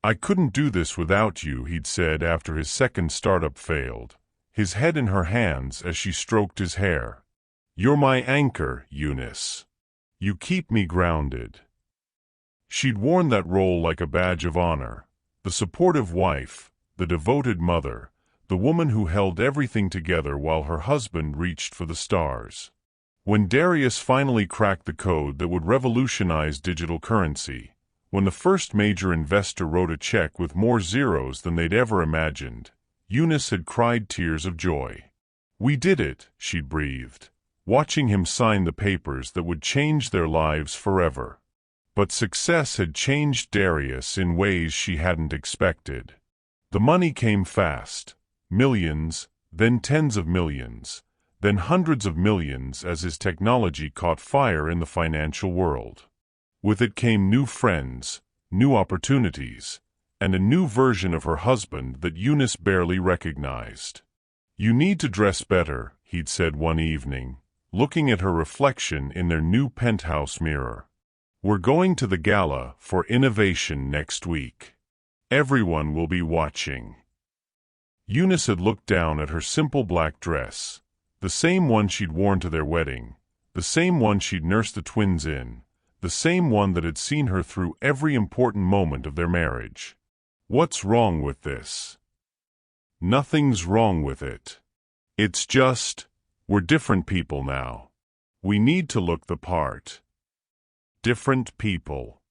"I couldn't do this without you," he'd said after his second startup failed, his head in her hands as she stroked his hair. "You're my anchor, Eunice. You keep me grounded." She'd worn that role like a badge of honor, the supportive wife, the devoted mother, the woman who held everything together while her husband reached for the stars. When Darius finally cracked the code that would revolutionize digital currency, when the first major investor wrote a check with more zeros than they'd ever imagined, Eunice had cried tears of joy. "We did it," she'd breathed, watching him sign the papers that would change their lives forever. But success had changed Darius in ways she hadn't expected. The money came fast. Millions, then tens of millions, then hundreds of millions as his technology caught fire in the financial world. With it came new friends, new opportunities, and a new version of her husband that Eunice barely recognized. "You need to dress better," he'd said one evening, looking at her reflection in their new penthouse mirror. "We're going to the gala for innovation next week. Everyone will be watching." Eunice had looked down at her simple black dress, the same one she'd worn to their wedding, the same one she'd nursed the twins in, the same one that had seen her through every important moment of their marriage. "What's wrong with this?" "Nothing's wrong with it. It's just, we're different people now. We need to look the part." Different people.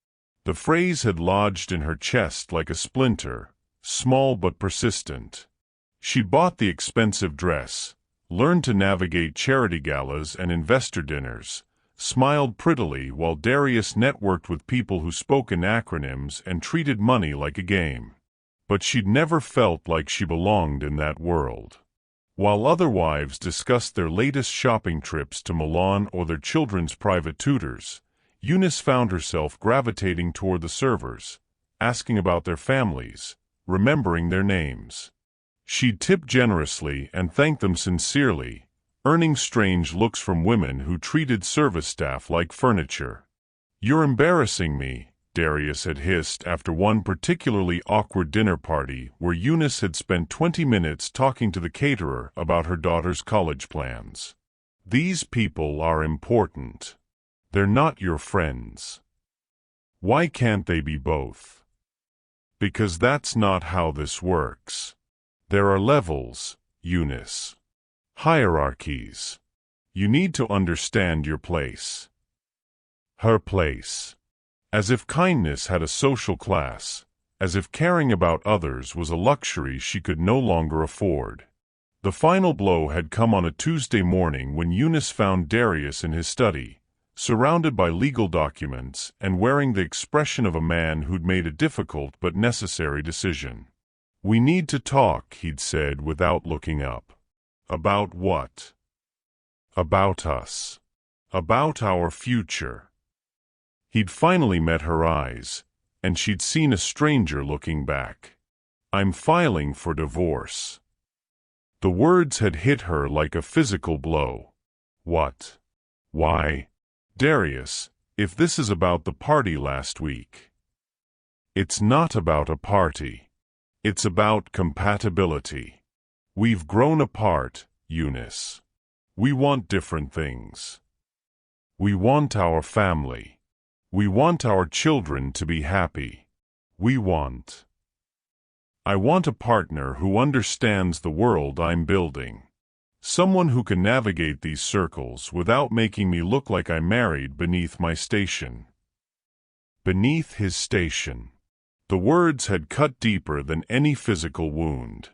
The phrase had lodged in her chest like a splinter, small but persistent. She'd bought the expensive dress, learned to navigate charity galas and investor dinners, smiled prettily while Darius networked with people who spoke in acronyms and treated money like a game. But she'd never felt like she belonged in that world. While other wives discussed their latest shopping trips to Milan or their children's private tutors, Eunice found herself gravitating toward the servers, asking about their families, remembering their names. She'd tip generously and thank them sincerely, earning strange looks from women who treated service staff like furniture. "You're embarrassing me," Darius had hissed after one particularly awkward dinner party where Eunice had spent 20 minutes talking to the caterer about her daughter's college plans. "These people are important. They're not your friends. Why can't they be both?" "Because that's not how this works. There are levels, Eunice. Hierarchies. You need to understand your place." Her place. As if kindness had a social class, as if caring about others was a luxury she could no longer afford. The final blow had come on a Tuesday morning when Eunice found Darius in his study, surrounded by legal documents and wearing the expression of a man who'd made a difficult but necessary decision. "We need to talk," he'd said without looking up. "About what?" "About us. About our future." He'd finally met her eyes, and she'd seen a stranger looking back. I'm filing for divorce." The words had hit her like a physical blow. What? Why? Darius, if this is about the party last week. It's not about a party. It's about compatibility. We've grown apart, Eunice. We want different things. We want our family. We want our children to be happy. I want a partner who understands the world I'm building. Someone who can navigate these circles without making me look like I'm married beneath my station. Beneath his station. The words had cut deeper than any physical wound.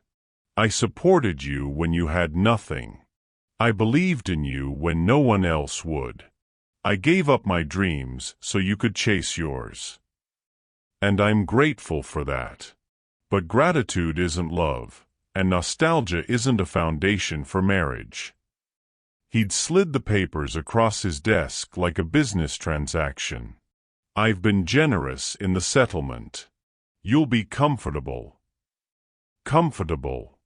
I supported you when you had nothing. I believed in you when no one else would. I gave up my dreams so you could chase yours. And I'm grateful for that. But gratitude isn't love, and nostalgia isn't a foundation for marriage. He'd slid the papers across his desk like a business transaction. I've been generous in the settlement. You'll be comfortable. Comfortable.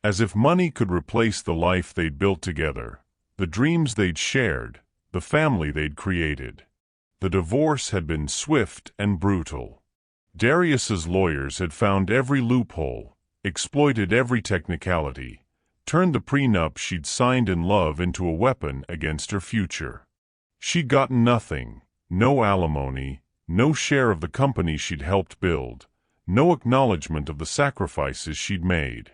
As if money could replace the life they'd built together, the dreams they'd shared, the family they'd created. The divorce had been swift and brutal. Darius's lawyers had found every loophole, exploited every technicality, turned the prenup she'd signed in love into a weapon against her future. She'd gotten nothing, no alimony, no share of the company she'd helped build, no acknowledgement of the sacrifices she'd made.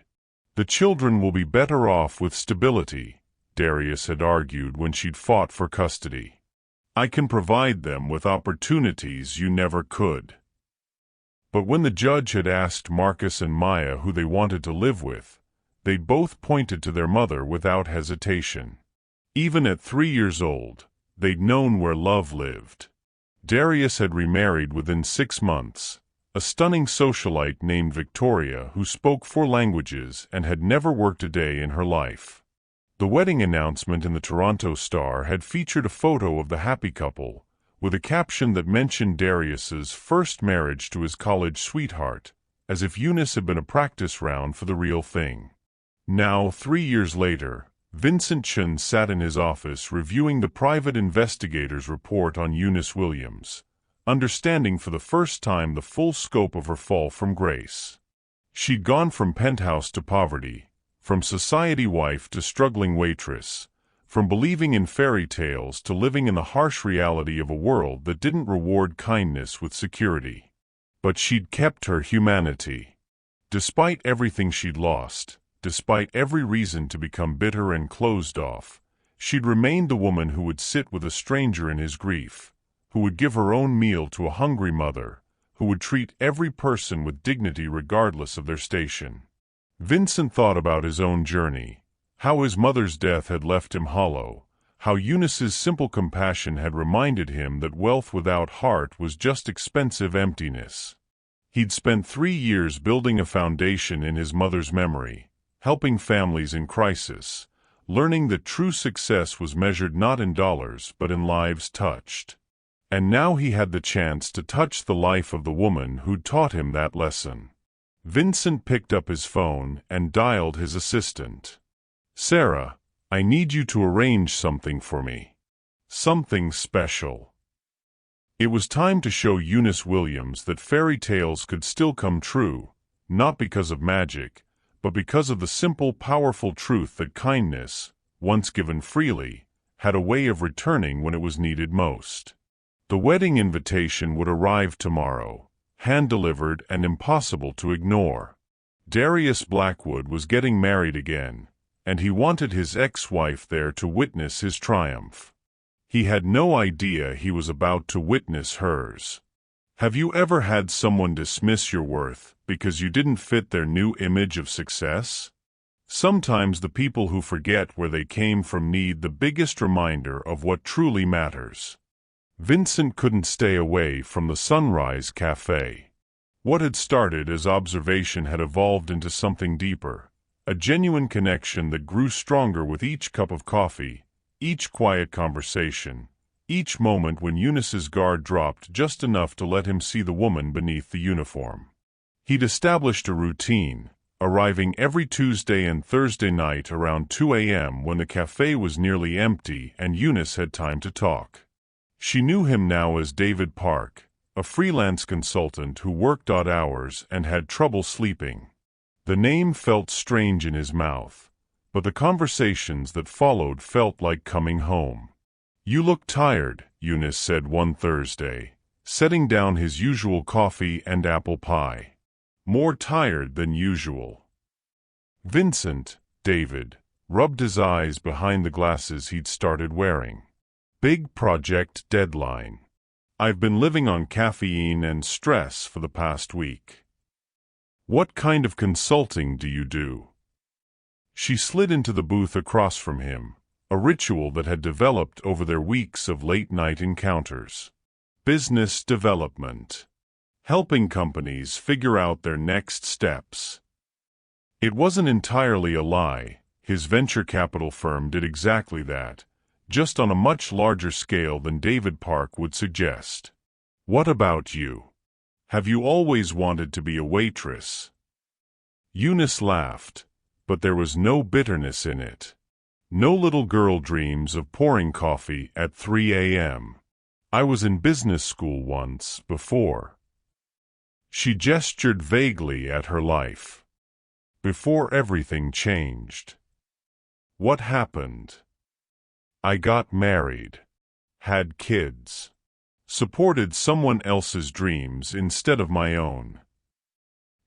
The children will be better off with stability, Darius had argued when she'd fought for custody. I can provide them with opportunities you never could. But when the judge had asked Marcus and Maya who they wanted to live with, they both pointed to their mother without hesitation. Even at 3 years old, they'd known where love lived. Darius had remarried within 6 months, a stunning socialite named Victoria who spoke 4 languages and had never worked a day in her life. The wedding announcement in the Toronto Star had featured a photo of the happy couple, with a caption that mentioned Darius's first marriage to his college sweetheart, as if Eunice had been a practice round for the real thing. Now, 3 years later, Vincent Chen sat in his office reviewing the private investigator's report on Eunice Williams, understanding for the first time the full scope of her fall from grace. She'd gone from penthouse to poverty, from society wife to struggling waitress, from believing in fairy tales to living in the harsh reality of a world that didn't reward kindness with security. But she'd kept her humanity. Despite everything she'd lost, despite every reason to become bitter and closed off, she'd remained the woman who would sit with a stranger in his grief, who would give her own meal to a hungry mother, who would treat every person with dignity regardless of their station. Vincent thought about his own journey, how his mother's death had left him hollow, how Eunice's simple compassion had reminded him that wealth without heart was just expensive emptiness. He'd spent 3 years building a foundation in his mother's memory, helping families in crisis, learning that true success was measured not in dollars but in lives touched. And now he had the chance to touch the life of the woman who'd taught him that lesson. Vincent picked up his phone and dialed his assistant. "Sarah, I need you to arrange something for me. Something special." It was time to show Eunice Williams that fairy tales could still come true, not because of magic, but because of the simple, powerful truth that kindness, once given freely, had a way of returning when it was needed most. The wedding invitation would arrive tomorrow, hand-delivered and impossible to ignore. Darius Blackwood was getting married again, and he wanted his ex-wife there to witness his triumph. He had no idea he was about to witness hers. Have you ever had someone dismiss your worth because you didn't fit their new image of success? Sometimes the people who forget where they came from need the biggest reminder of what truly matters. Vincent couldn't stay away from the Sunrise Cafe. What had started as observation had evolved into something deeper, a genuine connection that grew stronger with each cup of coffee, each quiet conversation, each moment when Eunice's guard dropped just enough to let him see the woman beneath the uniform. He'd established a routine, arriving every Tuesday and Thursday night around 2 a.m. when the cafe was nearly empty and Eunice had time to talk. She knew him now as David Park, a freelance consultant who worked odd hours and had trouble sleeping. The name felt strange in his mouth, but the conversations that followed felt like coming home. "You look tired," Eunice said one Thursday, setting down his usual coffee and apple pie. "More tired than usual." Vincent, David, rubbed his eyes behind the glasses he'd started wearing. "Big project deadline. I've been living on caffeine and stress for the past week." "What kind of consulting do you do?" She slid into the booth across from him, a ritual that had developed over their weeks of late-night encounters. "Business development. Helping companies figure out their next steps." It wasn't entirely a lie. His venture capital firm did exactly that, just on a much larger scale than David Park would suggest. "What about you? Have you always wanted to be a waitress?" Eunice laughed, but there was no bitterness in it. No little girl dreams of pouring coffee at 3 a.m. "I was in business school once, before." She gestured vaguely at her life. "Before everything changed." "What happened?" "I got married. Had kids. Supported someone else's dreams instead of my own."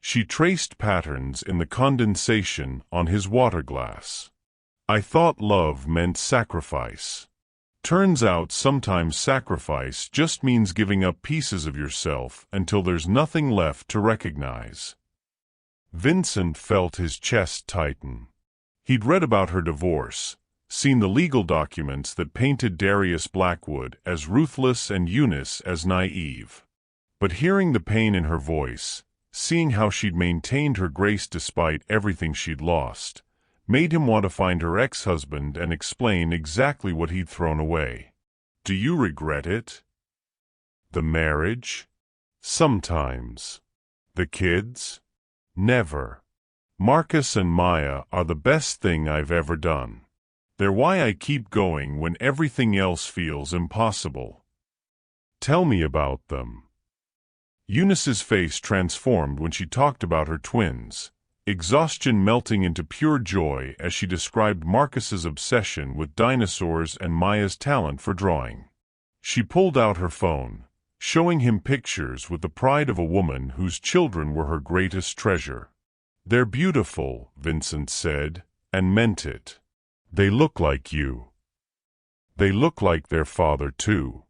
She traced patterns in the condensation on his water glass. "I thought love meant sacrifice. Turns out sometimes sacrifice just means giving up pieces of yourself until there's nothing left to recognize." Vincent felt his chest tighten. He'd read about her divorce, seen the legal documents that painted Darius Blackwood as ruthless and Eunice as naive. But hearing the pain in her voice, seeing how she'd maintained her grace despite everything she'd lost, made him want to find her ex-husband and explain exactly what he'd thrown away. "Do you regret it?" "The marriage? Sometimes. The kids? Never. Marcus and Maya are the best thing I've ever done. They're why I keep going when everything else feels impossible." "Tell me about them." Eunice's face transformed when she talked about her twins, exhaustion melting into pure joy as she described Marcus's obsession with dinosaurs and Maya's talent for drawing. She pulled out her phone, showing him pictures with the pride of a woman whose children were her greatest treasure. "They're beautiful," Vincent said, and meant it. "They look like you. They look like their father too.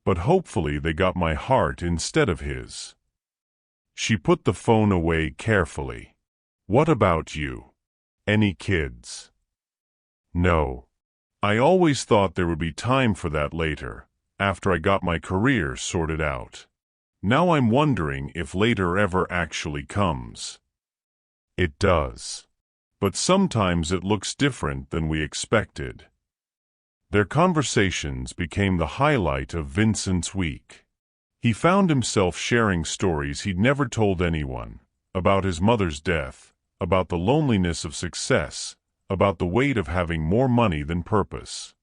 But hopefully they got my heart instead of his." She put the phone away carefully. "What about you? Any kids?" "No. I always thought there would be time for that later, after I got my career sorted out. Now I'm wondering if later ever actually comes." "It does. But sometimes it looks different than we expected." Their conversations became the highlight of Vincent's week. He found himself sharing stories he'd never told anyone, about his mother's death, about the loneliness of success, about the weight of having more money than purpose.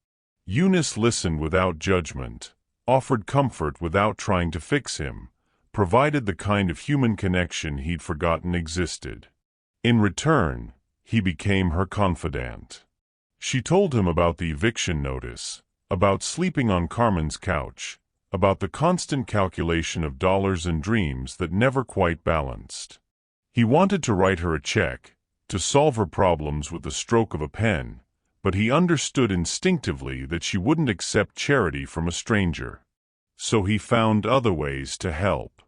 Eunice listened without judgment, offered comfort without trying to fix him, provided the kind of human connection he'd forgotten existed. In return, he became her confidant. She told him about the eviction notice, about sleeping on Carmen's couch, about the constant calculation of dollars and dreams that never quite balanced. He wanted to write her a check, to solve her problems with the stroke of a pen, but he understood instinctively that she wouldn't accept charity from a stranger. So he found other ways to help.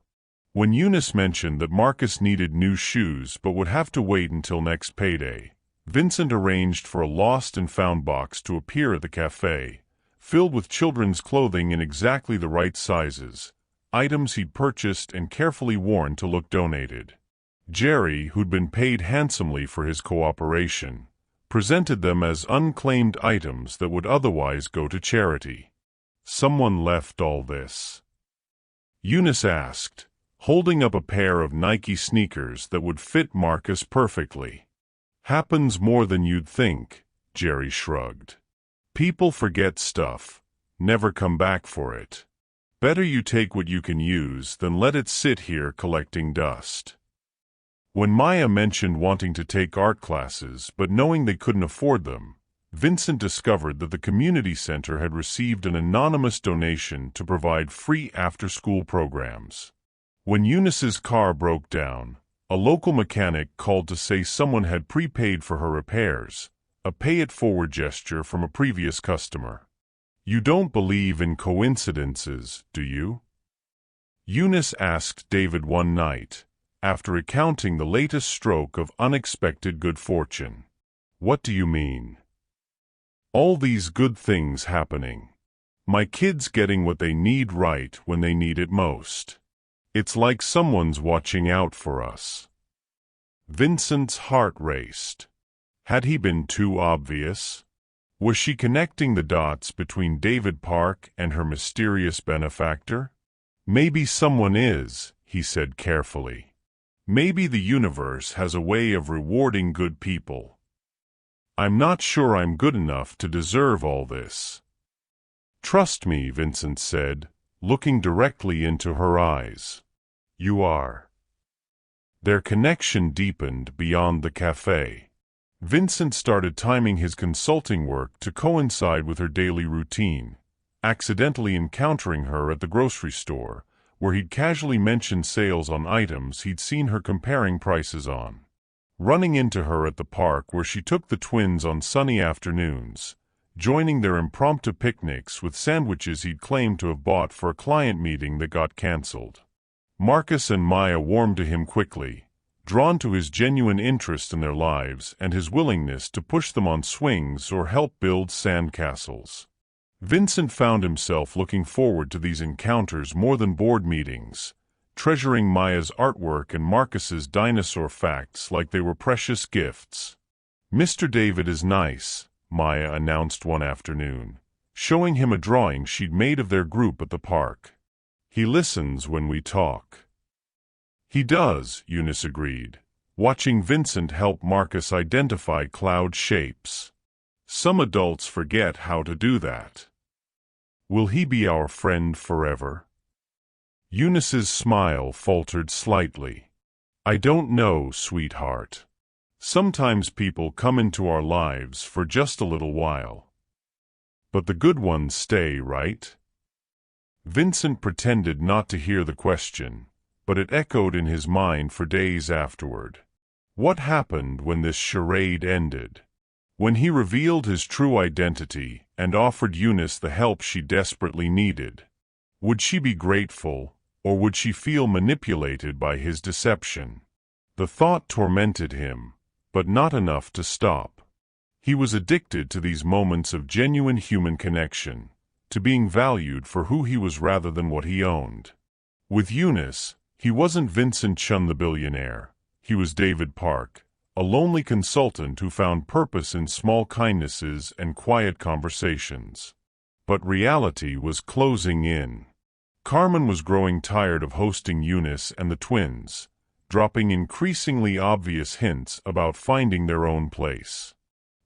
When Eunice mentioned that Marcus needed new shoes but would have to wait until next payday, Vincent arranged for a lost and found box to appear at the cafe, filled with children's clothing in exactly the right sizes, items he'd purchased and carefully worn to look donated. Jerry, who'd been paid handsomely for his cooperation, presented them as unclaimed items that would otherwise go to charity. "Someone left all this?" Eunice asked, holding up a pair of Nike sneakers that would fit Marcus perfectly. "Happens more than you'd think," Jerry shrugged. "People forget stuff, never come back for it. Better you take what you can use than let it sit here collecting dust." When Maya mentioned wanting to take art classes but knowing they couldn't afford them, Vincent discovered that the community center had received an anonymous donation to provide free after-school programs. When Eunice's car broke down, a local mechanic called to say someone had prepaid for her repairs, a pay-it-forward gesture from a previous customer. "You don't believe in coincidences, do you?" Eunice asked David one night, after recounting the latest stroke of unexpected good fortune. "What do you mean?" "All these good things happening. My kids getting what they need right when they need it most. It's like someone's watching out for us." Vincent's heart raced. Had he been too obvious? Was she connecting the dots between David Park and her mysterious benefactor? "Maybe someone is," he said carefully. "Maybe the universe has a way of rewarding good people. I'm not sure I'm good enough to deserve all this." "Trust me," Vincent said, looking directly into her eyes. "You are." Their connection deepened beyond the cafe. Vincent started timing his consulting work to coincide with her daily routine, accidentally encountering her at the grocery store, where he'd casually mentioned sales on items he'd seen her comparing prices on. Running into her at the park where she took the twins on sunny afternoons, joining their impromptu picnics with sandwiches he'd claimed to have bought for a client meeting that got canceled. Marcus and Maya warmed to him quickly, drawn to his genuine interest in their lives and his willingness to push them on swings or help build sandcastles. Vincent found himself looking forward to these encounters more than board meetings, treasuring Maya's artwork and Marcus's dinosaur facts like they were precious gifts. "Mr. David is nice," Maya announced one afternoon, showing him a drawing she'd made of their group at the park. "He listens when we talk." "He does," Eunice agreed, watching Vincent help Marcus identify cloud shapes. "Some adults forget how to do that." "Will he be our friend forever?" Eunice's smile faltered slightly. "I don't know, sweetheart. Sometimes people come into our lives for just a little while. But the good ones stay, right?" Vincent pretended not to hear the question, but it echoed in his mind for days afterward. What happened when this charade ended? When he revealed his true identity and offered Eunice the help she desperately needed? Would she be grateful, or would she feel manipulated by his deception? The thought tormented him, but not enough to stop. He was addicted to these moments of genuine human connection, to being valued for who he was rather than what he owned. With Eunice, he wasn't Vincent Chun the billionaire. He was David Park, a lonely consultant who found purpose in small kindnesses and quiet conversations. But reality was closing in. Carmen was growing tired of hosting Eunice and the twins, dropping increasingly obvious hints about finding their own place.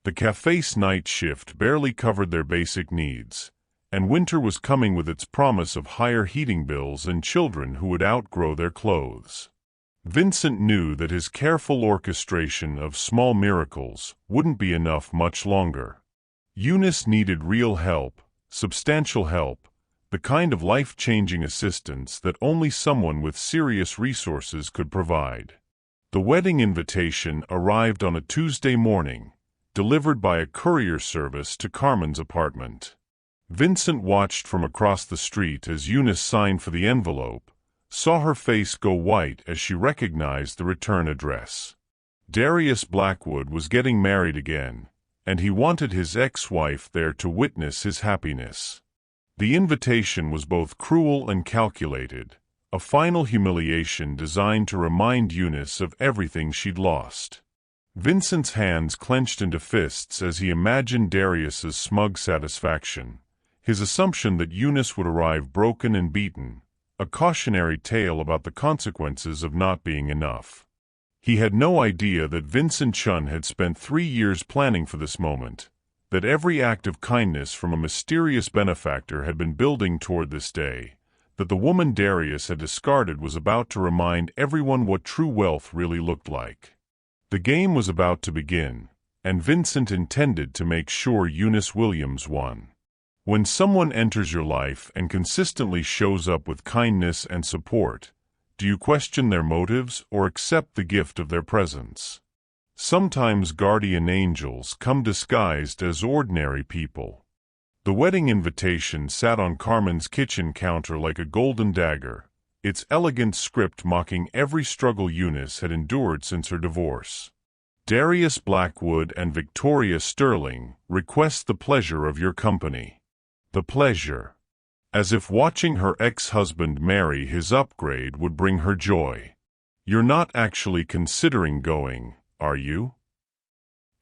The cafe's night shift barely covered their basic needs, and winter was coming with its promise of higher heating bills and children who would outgrow their clothes. Vincent knew that his careful orchestration of small miracles wouldn't be enough much longer. Eunice needed real help, substantial help, the kind of life-changing assistance that only someone with serious resources could provide. The wedding invitation arrived on a Tuesday morning, delivered by a courier service to Carmen's apartment. Vincent watched from across the street as Eunice signed for the envelope, saw her face go white as she recognized the return address. Darius Blackwood was getting married again, and he wanted his ex-wife there to witness his happiness. The invitation was both cruel and calculated, a final humiliation designed to remind Eunice of everything she'd lost. Vincent's hands clenched into fists as he imagined Darius's smug satisfaction, his assumption that Eunice would arrive broken and beaten, a cautionary tale about the consequences of not being enough. He had no idea that Vincent Chun had spent 3 years planning for this moment, that every act of kindness from a mysterious benefactor had been building toward this day, that the woman Darius had discarded was about to remind everyone what true wealth really looked like. The game was about to begin, and Vincent intended to make sure Eunice Williams won. When someone enters your life and consistently shows up with kindness and support, do you question their motives or accept the gift of their presence? Sometimes guardian angels come disguised as ordinary people. The wedding invitation sat on Carmen's kitchen counter like a golden dagger, its elegant script mocking every struggle Eunice had endured since her divorce. Darius Blackwood and Victoria Sterling request the pleasure of your company. The pleasure. As if watching her ex-husband marry his upgrade would bring her joy. You're not actually considering going, are you?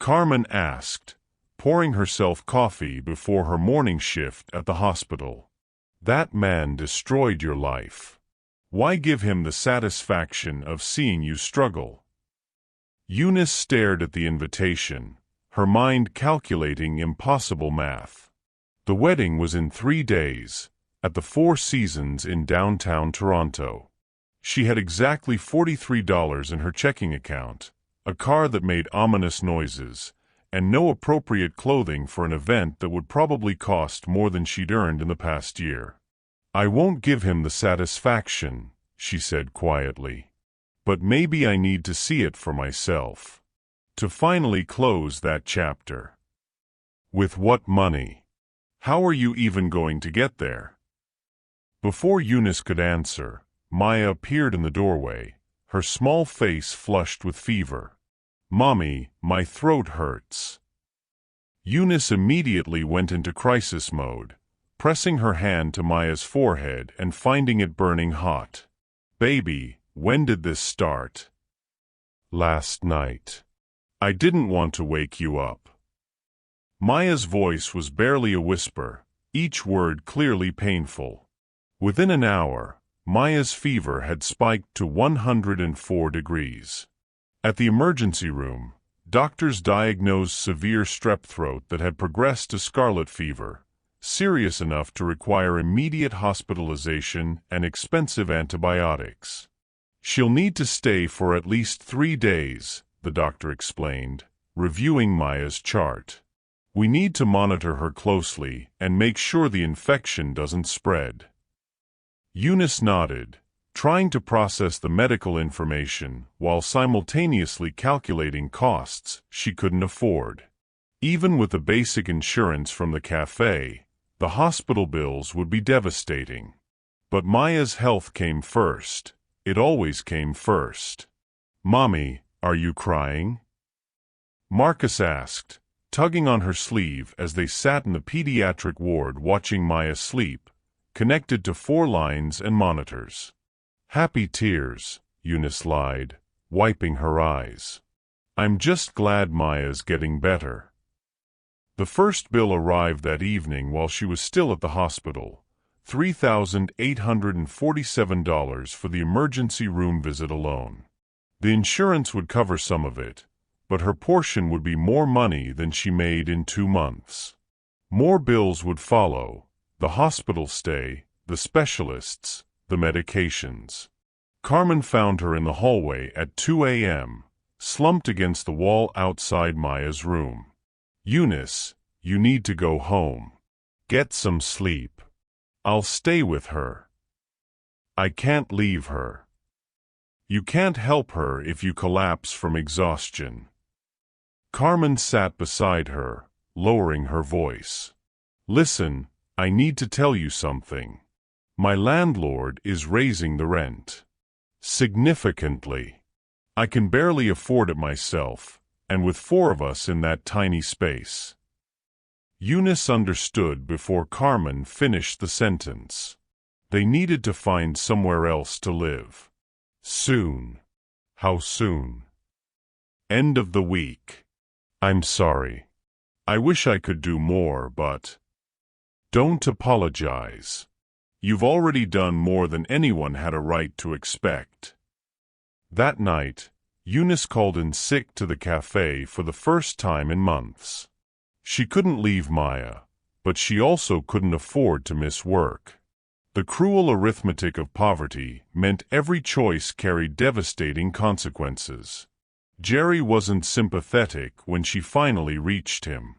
Carmen asked, pouring herself coffee before her morning shift at the hospital. That man destroyed your life. Why give him the satisfaction of seeing you struggle? Eunice stared at the invitation, her mind calculating impossible math. The wedding was in 3 days, at the Four Seasons in downtown Toronto. She had exactly $43 in her checking account, a car that made ominous noises, and no appropriate clothing for an event that would probably cost more than she'd earned in the past year. I won't give him the satisfaction, she said quietly. But maybe I need to see it for myself. To finally close that chapter. With what money? How are you even going to get there? Before Eunice could answer, Maya appeared in the doorway, her small face flushed with fever. Mommy, my throat hurts. Eunice immediately went into crisis mode, pressing her hand to Maya's forehead and finding it burning hot. Baby, when did this start? Last night. I didn't want to wake you up. Maya's voice was barely a whisper, each word clearly painful. Within an hour, Maya's fever had spiked to 104 degrees. At the emergency room, doctors diagnosed severe strep throat that had progressed to scarlet fever, serious enough to require immediate hospitalization and expensive antibiotics. She'll need to stay for at least 3 days, the doctor explained, reviewing Maya's chart. We need to monitor her closely and make sure the infection doesn't spread. Eunice nodded, trying to process the medical information while simultaneously calculating costs she couldn't afford. Even with the basic insurance from the cafe, the hospital bills would be devastating. But Maya's health came first. It always came first. Mommy, are you crying? Marcus asked, tugging on her sleeve as they sat in the pediatric ward watching Maya sleep, connected to 4 lines and monitors. Happy tears, Eunice lied, wiping her eyes. I'm just glad Maya's getting better. The first bill arrived that evening while she was still at the hospital, $3,847 for the emergency room visit alone. The insurance would cover some of it, but her portion would be more money than she made in 2 months. More bills would follow, the hospital stay, the specialists, the medications. Carmen found her in the hallway at 2 a.m., slumped against the wall outside Maya's room. Eunice, you need to go home. Get some sleep. I'll stay with her. I can't leave her. You can't help her if you collapse from exhaustion. Carmen sat beside her, lowering her voice. Listen, I need to tell you something. My landlord is raising the rent. Significantly. I can barely afford it myself, and with 4 of us in that tiny space. Eunice understood before Carmen finished the sentence. They needed to find somewhere else to live. Soon. How soon? End of the week. I'm sorry. I wish I could do more, but... Don't apologize. You've already done more than anyone had a right to expect." That night, Eunice called in sick to the cafe for the first time in months. She couldn't leave Maya, but she also couldn't afford to miss work. The cruel arithmetic of poverty meant every choice carried devastating consequences. Jerry wasn't sympathetic when she finally reached him.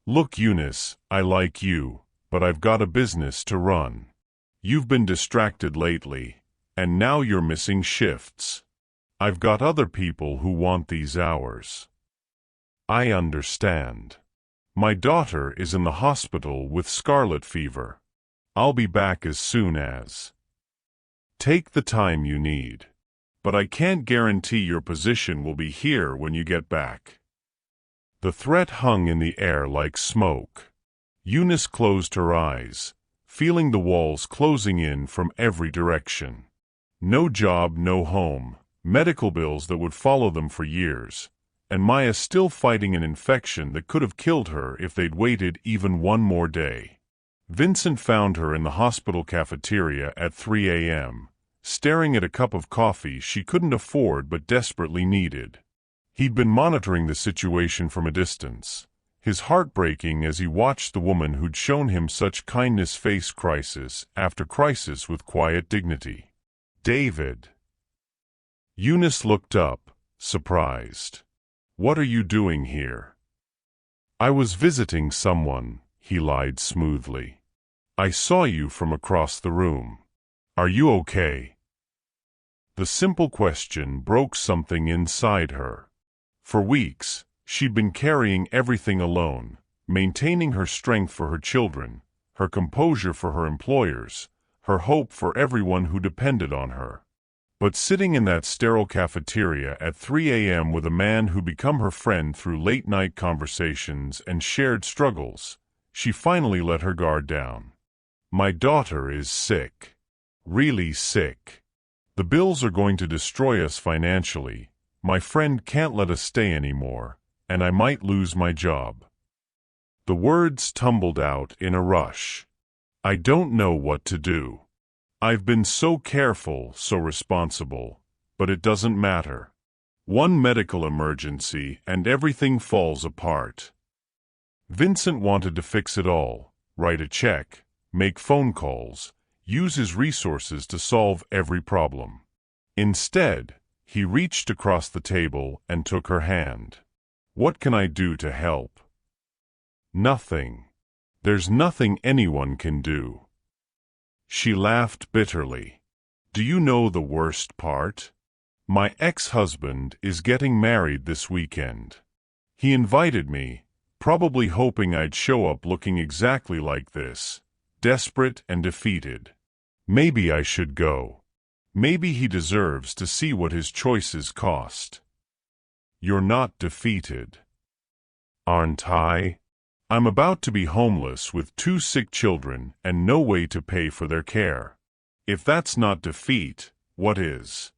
"Look, Eunice, I like you, but I've got a business to run. You've been distracted lately, and now you're missing shifts. I've got other people who want these hours." "I understand. My daughter is in the hospital with scarlet fever. I'll be back as soon as." "Take the time you need. But I can't guarantee your position will be here when you get back." The threat hung in the air like smoke. Eunice closed her eyes, feeling the walls closing in from every direction. No job, no home, medical bills that would follow them for years, and Maya still fighting an infection that could have killed her if they'd waited even one more day. Vincent found her in the hospital cafeteria at 3 a.m., staring at a cup of coffee she couldn't afford but desperately needed. He'd been monitoring the situation from a distance, his heart breaking as he watched the woman who'd shown him such kindness face crisis after crisis with quiet dignity. "David." Eunice looked up, surprised. "What are you doing here?" "I was visiting someone," he lied smoothly. "I saw you from across the room. Are you okay?" The simple question broke something inside her. For weeks, she'd been carrying everything alone, maintaining her strength for her children, her composure for her employers, her hope for everyone who depended on her. But sitting in that sterile cafeteria at 3 a.m. with a man who'd become her friend through late-night conversations and shared struggles, she finally let her guard down. "My daughter is sick. Really sick. The bills are going to destroy us financially. My friend can't let us stay anymore, and I might lose my job." The words tumbled out in a rush. "I don't know what to do. I've been so careful, so responsible, but it doesn't matter. One medical emergency and everything falls apart." Vincent wanted to fix it all, write a check, make phone calls, use his resources to solve every problem. Instead, he reached across the table and took her hand. "What can I do to help?" "Nothing. There's nothing anyone can do." She laughed bitterly. "Do you know the worst part? My ex-husband is getting married this weekend. He invited me, probably hoping I'd show up looking exactly like this, desperate and defeated. Maybe I should go. Maybe he deserves to see what his choices cost." "You're not defeated." "Aren't I? I'm about to be homeless with 2 sick children and no way to pay for their care. If that's not defeat, what is?"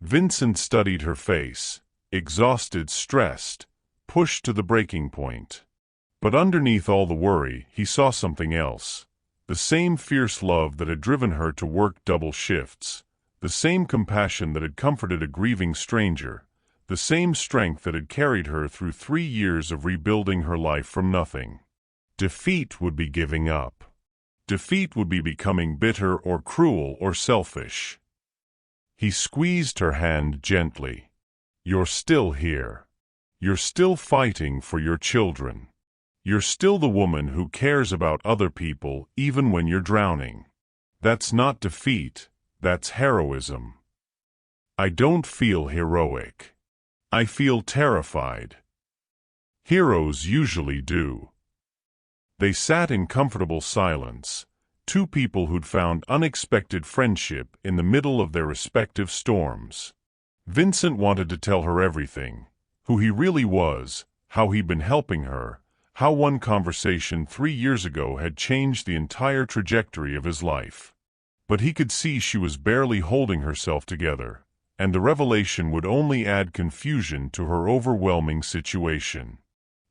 Vincent studied her face, exhausted, stressed, pushed to the breaking point. But underneath all the worry, he saw something else. The same fierce love that had driven her to work double shifts, the same compassion that had comforted a grieving stranger, the same strength that had carried her through 3 years of rebuilding her life from nothing. Defeat would be giving up. Defeat would be becoming bitter or cruel or selfish. He squeezed her hand gently. "You're still here. You're still fighting for your children. You're still the woman who cares about other people even when you're drowning. That's not defeat, that's heroism." "I don't feel heroic. I feel terrified." Heroes usually do. They sat in comfortable silence, 2 people who'd found unexpected friendship in the middle of their respective storms. Vincent wanted to tell her everything, who he really was, how he'd been helping her, how one conversation 3 years ago had changed the entire trajectory of his life. But he could see she was barely holding herself together, and the revelation would only add confusion to her overwhelming situation.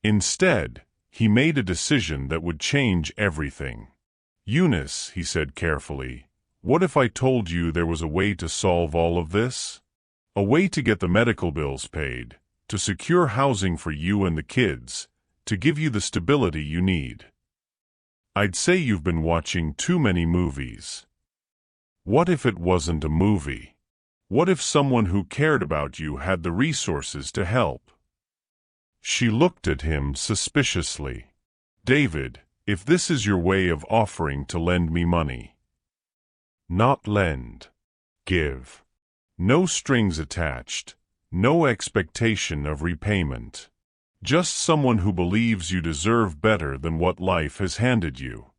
Instead, he made a decision that would change everything. Eunice, he said carefully, what if I told you there was a way to solve all of this? A way to get the medical bills paid, to secure housing for you and the kids, to give you the stability you need. I'd say you've been watching too many movies. What if it wasn't a movie? What if someone who cared about you had the resources to help? She looked at him suspiciously. David, if this is your way of offering to lend me money. Not lend. Give. No strings attached. No expectation of repayment. Just someone who believes you deserve better than what life has handed you.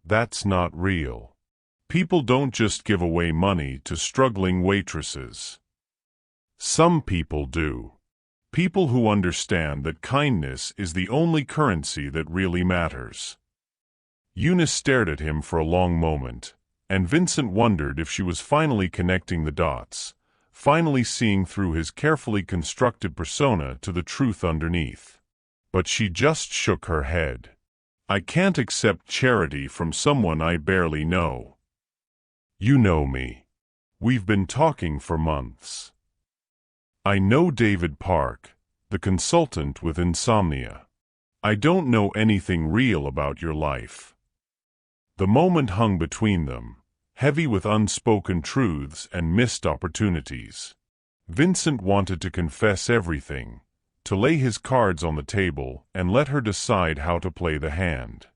That's not real. People don't just give away money to struggling waitresses. Some people do. People who understand that kindness is the only currency that really matters. Eunice stared at him for a long moment, and Vincent wondered if she was finally connecting the dots, finally seeing through his carefully constructed persona to the truth underneath. But she just shook her head. I can't accept charity from someone I barely know. You know me. We've been talking for months. I know David Park, the consultant with insomnia. I don't know anything real about your life. The moment hung between them, heavy with unspoken truths and missed opportunities. Vincent wanted to confess everything, to lay his cards on the table and let her decide how to play the hand.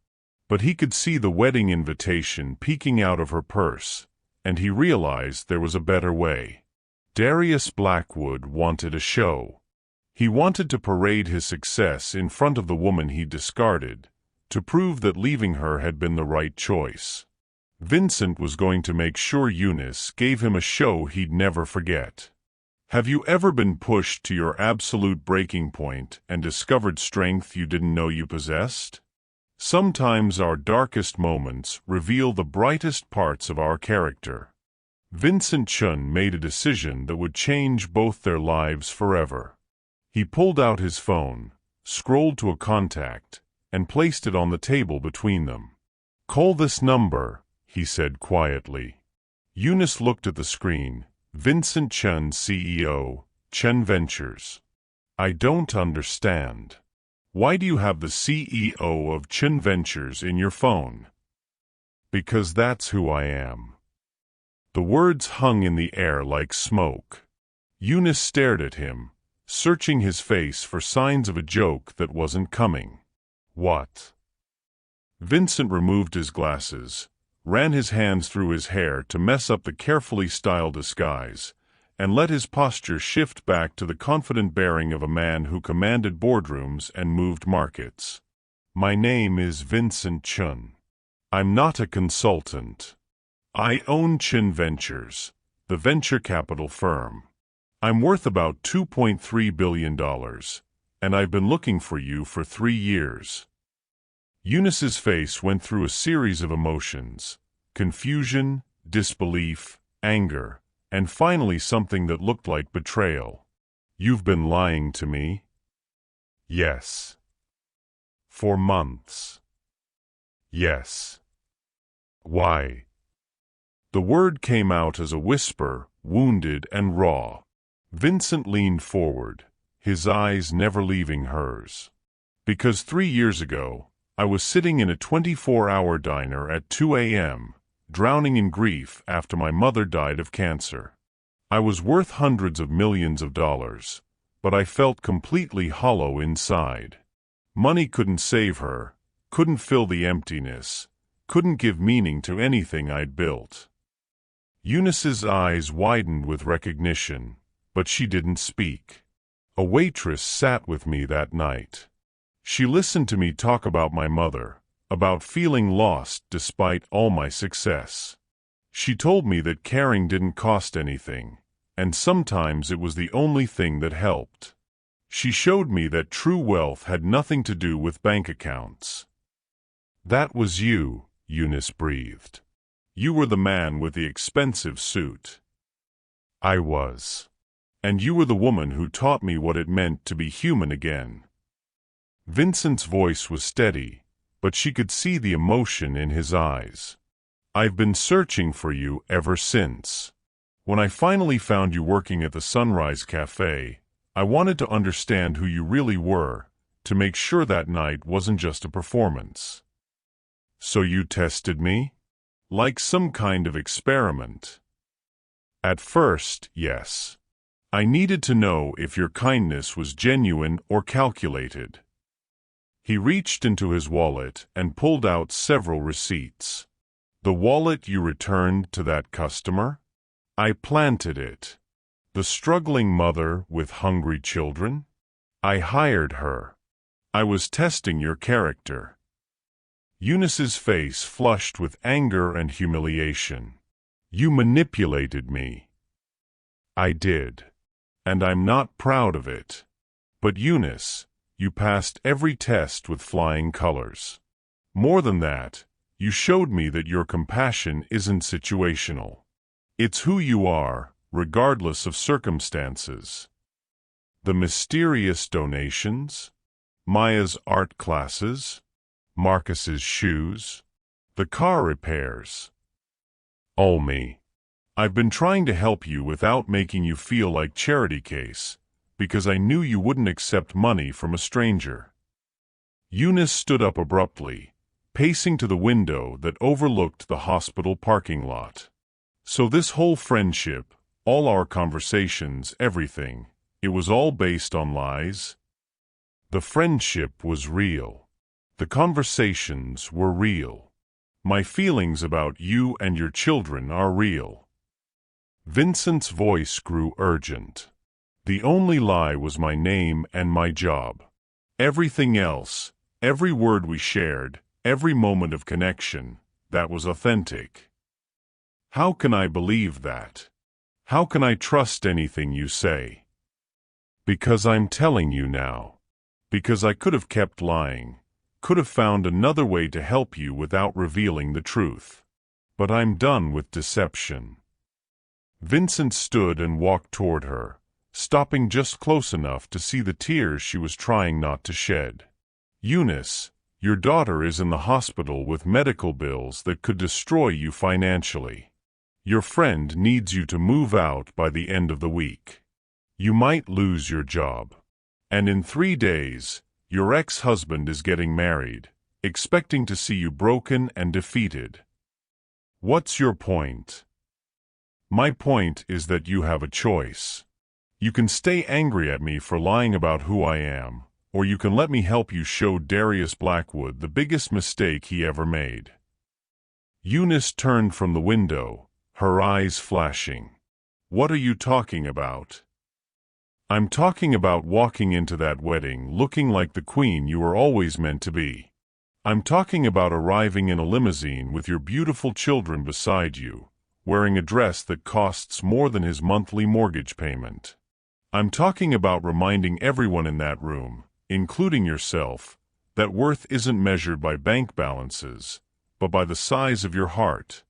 But he could see the wedding invitation peeking out of her purse, and he realized there was a better way. Darius Blackwood wanted a show. He wanted to parade his success in front of the woman he discarded, to prove that leaving her had been the right choice. Vincent was going to make sure Eunice gave him a show he'd never forget. Have you ever been pushed to your absolute breaking point and discovered strength you didn't know you possessed? Sometimes our darkest moments reveal the brightest parts of our character. Vincent Chun made a decision that would change both their lives forever. He pulled out his phone, scrolled to a contact, and placed it on the table between them. Call this number, he said quietly. Eunice looked at the screen. Vincent Chun, CEO, Chen Ventures. I don't understand. Why do you have the CEO of Chen Ventures in your phone? Because that's who I am. The words hung in the air like smoke. Eunice stared at him, searching his face for signs of a joke that wasn't coming. What? Vincent removed his glasses, ran his hands through his hair to mess up the carefully styled disguise, and let his posture shift back to the confident bearing of a man who commanded boardrooms and moved markets. My name is Vincent Chun. I'm not a consultant. I own Chen Ventures, the venture capital firm. I'm worth about $2.3 billion, and I've been looking for you for 3 years. Eunice's face went through a series of emotions: confusion, disbelief, anger, and finally something that looked like betrayal. You've been lying to me? Yes. For months. Yes. Why? The word came out as a whisper, wounded and raw. Vincent leaned forward, his eyes never leaving hers. Because 3 years ago, I was sitting in a 24-hour diner at 2 a.m., drowning in grief after my mother died of cancer. I was worth hundreds of millions of dollars, but I felt completely hollow inside. Money couldn't save her, couldn't fill the emptiness, couldn't give meaning to anything I'd built. Eunice's eyes widened with recognition, but she didn't speak. A waitress sat with me that night. She listened to me talk about my mother, about feeling lost despite all my success. She told me that caring didn't cost anything, and sometimes it was the only thing that helped. She showed me that true wealth had nothing to do with bank accounts. That was you, Eunice breathed. You were the man with the expensive suit. I was. And you were the woman who taught me what it meant to be human again. Vincent's voice was steady, but she could see the emotion in his eyes. "I've been searching for you ever since. When I finally found you working at the Sunrise Cafe, I wanted to understand who you really were, to make sure that night wasn't just a performance." "So you tested me? Like some kind of experiment?" "At first, yes. I needed to know if your kindness was genuine or calculated." He reached into his wallet and pulled out several receipts. "The wallet you returned to that customer? I planted it. The struggling mother with hungry children? I hired her. I was testing your character." Eunice's face flushed with anger and humiliation. "You manipulated me." "I did. And I'm not proud of it. But Eunice, you passed every test with flying colors. More than that, you showed me that your compassion isn't situational. It's who you are, regardless of circumstances." The mysterious donations? Maya's art classes? Marcus's shoes? The car repairs? "Oh me. I've been trying to help you without making you feel like charity case, because I knew you wouldn't accept money from a stranger." Eunice stood up abruptly, pacing to the window that overlooked the hospital parking lot. "So this whole friendship, all our conversations, everything, it was all based on lies?" "The friendship was real. The conversations were real. My feelings about you and your children are real." Vincent's voice grew urgent. "The only lie was my name and my job. Everything else, every word we shared, every moment of connection, that was authentic. How can I believe that? How can I trust anything you say?" "Because I'm telling you now. Because I could have kept lying, could have found another way to help you without revealing the truth. But I'm done with deception." Vincent stood and walked toward her, stopping just close enough to see the tears she was trying not to shed. "Eunice, your daughter is in the hospital with medical bills that could destroy you financially. Your friend needs you to move out by the end of the week. You might lose your job. And in 3 days, your ex-husband is getting married, expecting to see you broken and defeated. What's your point?" "My point is that you have a choice. You can stay angry at me for lying about who I am, or you can let me help you show Darius Blackwood the biggest mistake he ever made." Eunice turned from the window, her eyes flashing. "What are you talking about?" "I'm talking about walking into that wedding looking like the queen you were always meant to be. I'm talking about arriving in a limousine with your beautiful children beside you, wearing a dress that costs more than his monthly mortgage payment. I'm talking about reminding everyone in that room, including yourself, that worth isn't measured by bank balances, but by the size of your heart.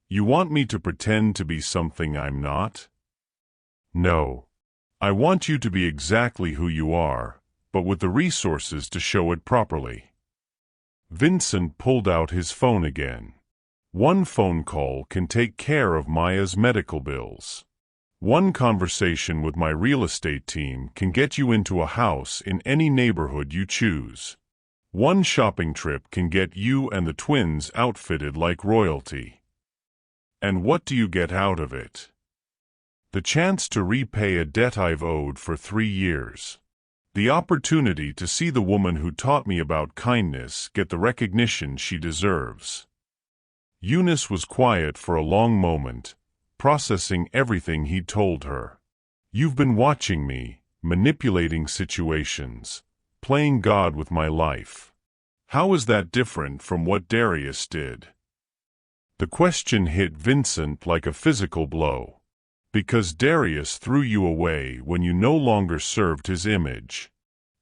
You want me to pretend to be something I'm not? No. I want you to be exactly who you are, but with the resources to show it properly." Vincent pulled out his phone again. "One phone call can take care of Maya's medical bills. One conversation with my real estate team can get you into a house in any neighborhood you choose. One shopping trip can get you and the twins outfitted like royalty. And what do you get out of it? The chance to repay a debt I've owed for 3 years. The opportunity to see the woman who taught me about kindness get the recognition she deserves." Eunice was quiet for a long moment, processing everything he'd told her. "You've been watching me, manipulating situations, playing God with my life. How is that different from what Darius did?" The question hit Vincent like a physical blow. "Because Darius threw you away when you no longer served his image.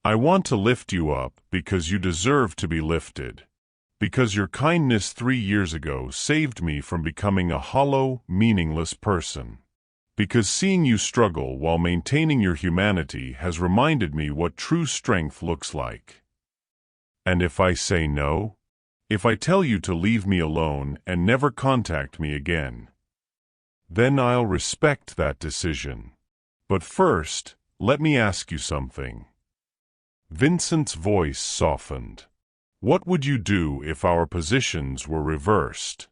I want to lift you up because you deserve to be lifted. Because your kindness 3 years ago saved me from becoming a hollow, meaningless person. Because seeing you struggle while maintaining your humanity has reminded me what true strength looks like." And if I say no? If I tell you to leave me alone and never contact me again? Then I'll respect that decision. But first, let me ask you something. Vincent's voice softened. What would you do if our positions were reversed?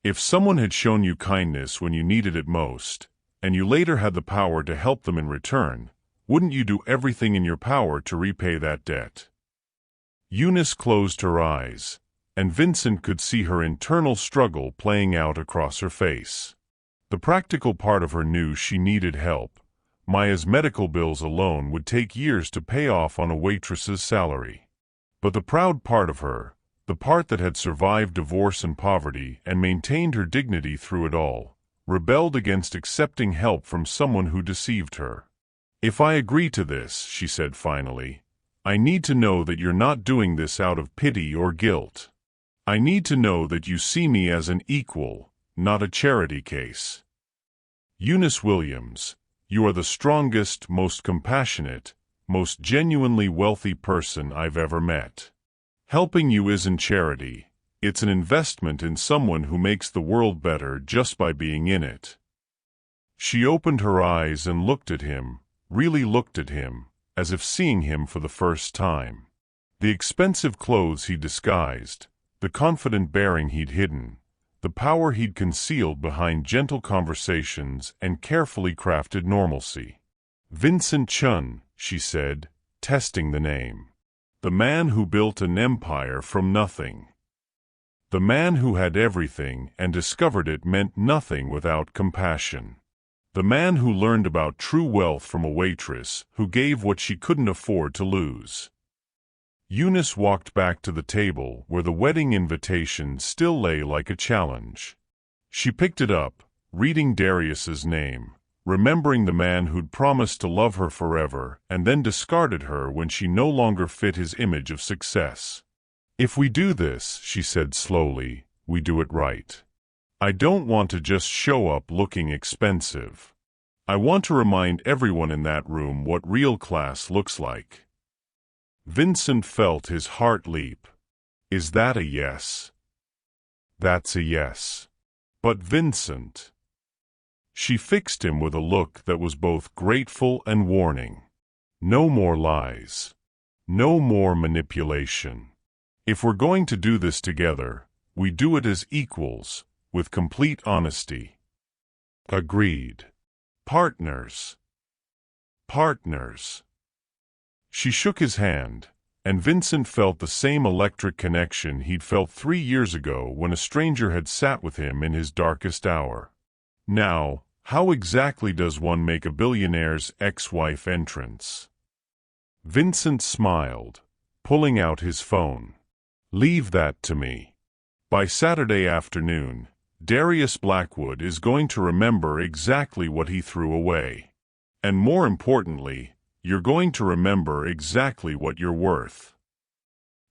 If someone had shown you kindness when you needed it most, and you later had the power to help them in return, wouldn't you do everything in your power to repay that debt? Eunice closed her eyes, and Vincent could see her internal struggle playing out across her face. The practical part of her knew she needed help. Maya's medical bills alone would take years to pay off on a waitress's salary. But the proud part of her, the part that had survived divorce and poverty and maintained her dignity through it all, rebelled against accepting help from someone who deceived her. If I agree to this, she said finally, I need to know that you're not doing this out of pity or guilt. I need to know that you see me as an equal, not a charity case. Eunice Williams, you are the strongest, most compassionate, most genuinely wealthy person I've ever met. Helping you isn't charity, it's an investment in someone who makes the world better just by being in it. She opened her eyes and looked at him, really looked at him, as if seeing him for the first time. The expensive clothes he'd disguised, the confident bearing he'd hidden, the power he'd concealed behind gentle conversations and carefully crafted normalcy. Vincent Chun, she said, testing the name. The man who built an empire from nothing. The man who had everything and discovered it meant nothing without compassion. The man who learned about true wealth from a waitress who gave what she couldn't afford to lose. Eunice walked back to the table where the wedding invitation still lay like a challenge. She picked it up, reading Darius's name, remembering the man who'd promised to love her forever and then discarded her when she no longer fit his image of success. If we do this, she said slowly, we do it right. I don't want to just show up looking expensive. I want to remind everyone in that room what real class looks like. Vincent felt his heart leap. Is that a yes? That's a yes. But Vincent... She fixed him with a look that was both grateful and warning. No more lies. No more manipulation. If we're going to do this together, we do it as equals, with complete honesty. Agreed. Partners. Partners. She shook his hand, and Vincent felt the same electric connection he'd felt 3 years ago when a stranger had sat with him in his darkest hour. Now, how exactly does one make a billionaire's ex-wife entrance? Vincent smiled, pulling out his phone. Leave that to me. By Saturday afternoon, Darius Blackwood is going to remember exactly what he threw away. And more importantly, you're going to remember exactly what you're worth.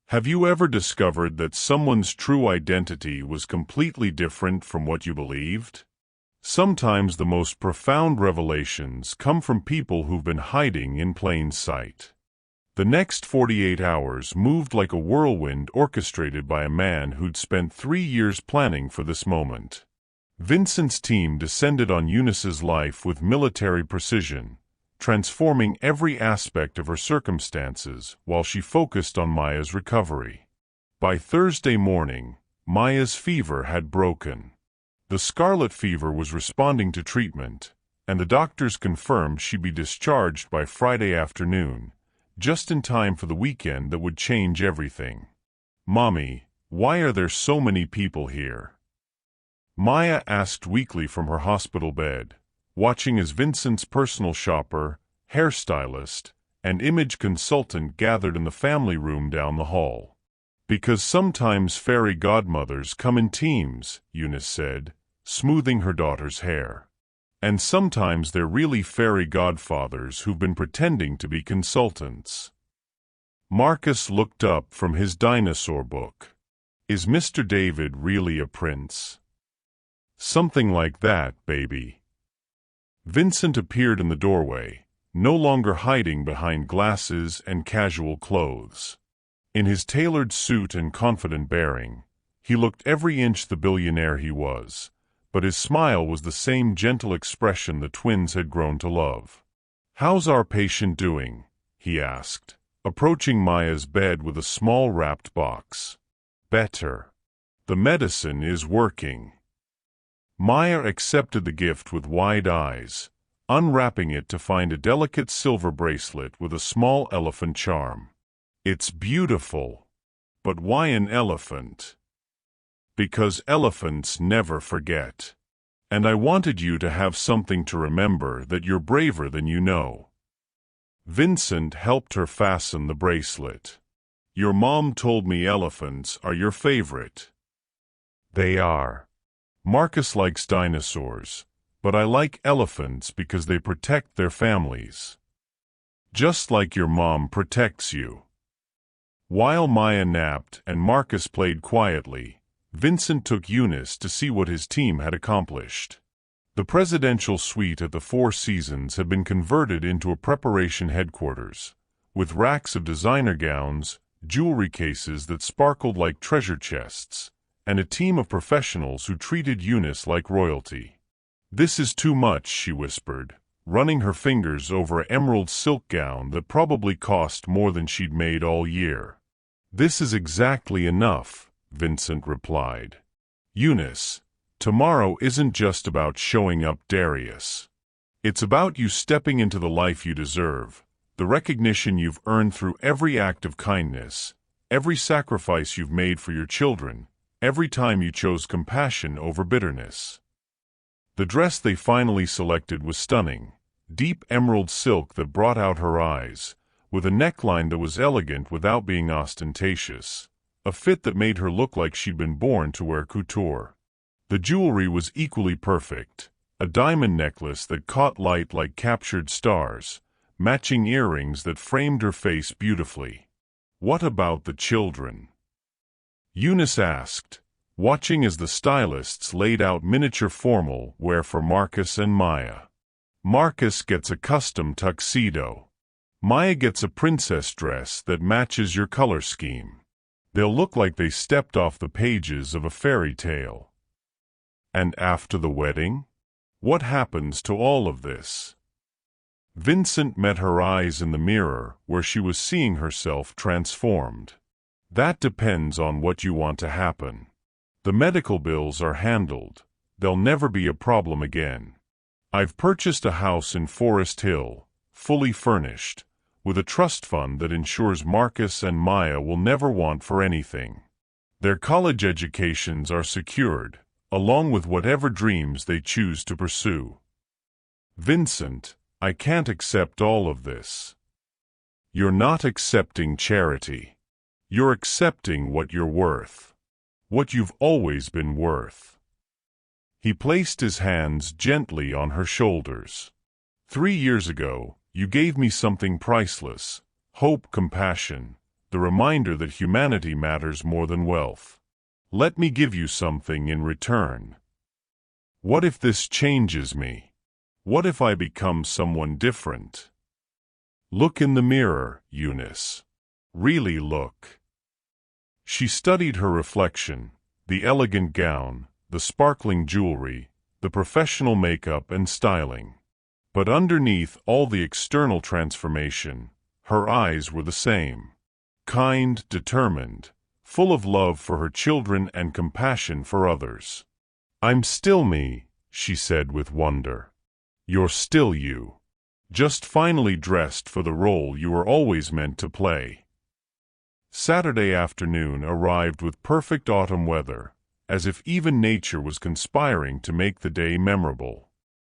Have you ever discovered that someone's true identity was completely different from what you believed? Sometimes the most profound revelations come from people who've been hiding in plain sight. The next 48 hours moved like a whirlwind orchestrated by a man who'd spent 3 years planning for this moment. Vincent's team descended on Eunice's life with military precision, transforming every aspect of her circumstances while she focused on Maya's recovery. By Thursday morning, Maya's fever had broken. The scarlet fever was responding to treatment, and the doctors confirmed she'd be discharged by Friday afternoon, just in time for the weekend that would change everything. Mommy, why are there so many people here? Maya asked weakly from her hospital bed, watching as Vincent's personal shopper, hairstylist, and image consultant gathered in the family room down the hall. Because sometimes fairy godmothers come in teams, Eunice said, smoothing her daughter's hair. And sometimes they're really fairy godfathers who've been pretending to be consultants. Marcus looked up from his dinosaur book. Is Mr. David really a prince? Something like that, baby. Vincent appeared in the doorway, no longer hiding behind glasses and casual clothes. In his tailored suit and confident bearing, he looked every inch the billionaire he was, but his smile was the same gentle expression the twins had grown to love. "How's our patient doing?" he asked, approaching Maya's bed with a small wrapped box. "Better. The medicine is working." Maya accepted the gift with wide eyes, unwrapping it to find a delicate silver bracelet with a small elephant charm. "It's beautiful. But why an elephant?" "Because elephants never forget. And I wanted you to have something to remember that you're braver than you know." Vincent helped her fasten the bracelet. "Your mom told me elephants are your favorite." "They are. Marcus likes dinosaurs, but I like elephants because they protect their families. Just like your mom protects you." While Maya napped and Marcus played quietly, Vincent took Eunice to see what his team had accomplished. The presidential suite at the Four Seasons had been converted into a preparation headquarters, with racks of designer gowns, jewelry cases that sparkled like treasure chests, and a team of professionals who treated Eunice like royalty. "This is too much," she whispered, running her fingers over an emerald silk gown that probably cost more than she'd made all year. "This is exactly enough," Vincent replied. "Eunice, tomorrow isn't just about showing up Darius. It's about you stepping into the life you deserve, the recognition you've earned through every act of kindness, every sacrifice you've made for your children, every time you chose compassion over bitterness." The dress they finally selected was stunning, deep emerald silk that brought out her eyes, with a neckline that was elegant without being ostentatious, a fit that made her look like she'd been born to wear couture. The jewelry was equally perfect, a diamond necklace that caught light like captured stars, matching earrings that framed her face beautifully. "What about the children?" Eunice asked, watching as the stylists laid out miniature formal wear for Marcus and Maya. "Marcus gets a custom tuxedo. Maya gets a princess dress that matches your color scheme. They'll look like they stepped off the pages of a fairy tale." "And after the wedding? What happens to all of this?" Vincent met her eyes in the mirror where she was seeing herself transformed. "That depends on what you want to happen. The medical bills are handled. There'll never be a problem again. I've purchased a house in Forest Hill, fully furnished, with a trust fund that ensures Marcus and Maya will never want for anything. Their college educations are secured, along with whatever dreams they choose to pursue." "Vincent, I can't accept all of this." "You're not accepting charity. You're accepting what you're worth. What you've always been worth." He placed his hands gently on her shoulders. 3 years ago, you gave me something priceless: hope, compassion, the reminder that humanity matters more than wealth. Let me give you something in return. What if this changes me? What if I become someone different? Look in the mirror, Eunice. Really look." She studied her reflection, the elegant gown, the sparkling jewelry, the professional makeup and styling. But underneath all the external transformation, her eyes were the same. Kind, determined, full of love for her children and compassion for others. "I'm still me," she said with wonder. "You're still you. Just finally dressed for the role you were always meant to play." Saturday afternoon arrived with perfect autumn weather, as if even nature was conspiring to make the day memorable.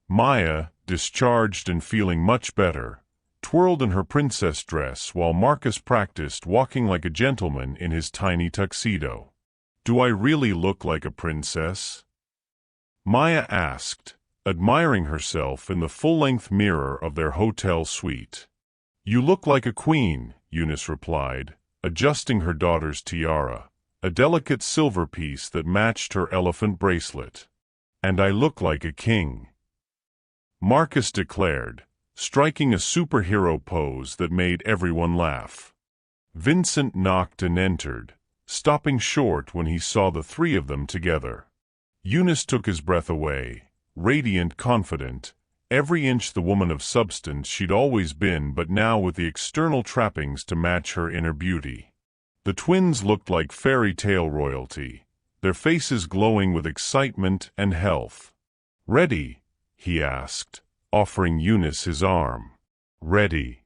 Maya, discharged and feeling much better, twirled in her princess dress while Marcus practiced walking like a gentleman in his tiny tuxedo. "Do I really look like a princess?" Maya asked, admiring herself in the full-length mirror of their hotel suite. "You look like a queen," Eunice replied, adjusting her daughter's tiara, a delicate silver piece that matched her elephant bracelet. "And I look like a king," Marcus declared, striking a superhero pose that made everyone laugh. Vincent knocked and entered, stopping short when he saw the three of them together. Eunice took his breath away, radiant, confident, every inch the woman of substance she'd always been, but now with the external trappings to match her inner beauty. The twins looked like fairy tale royalty, their faces glowing with excitement and health. "Ready?" he asked, offering Eunice his arm. "Ready."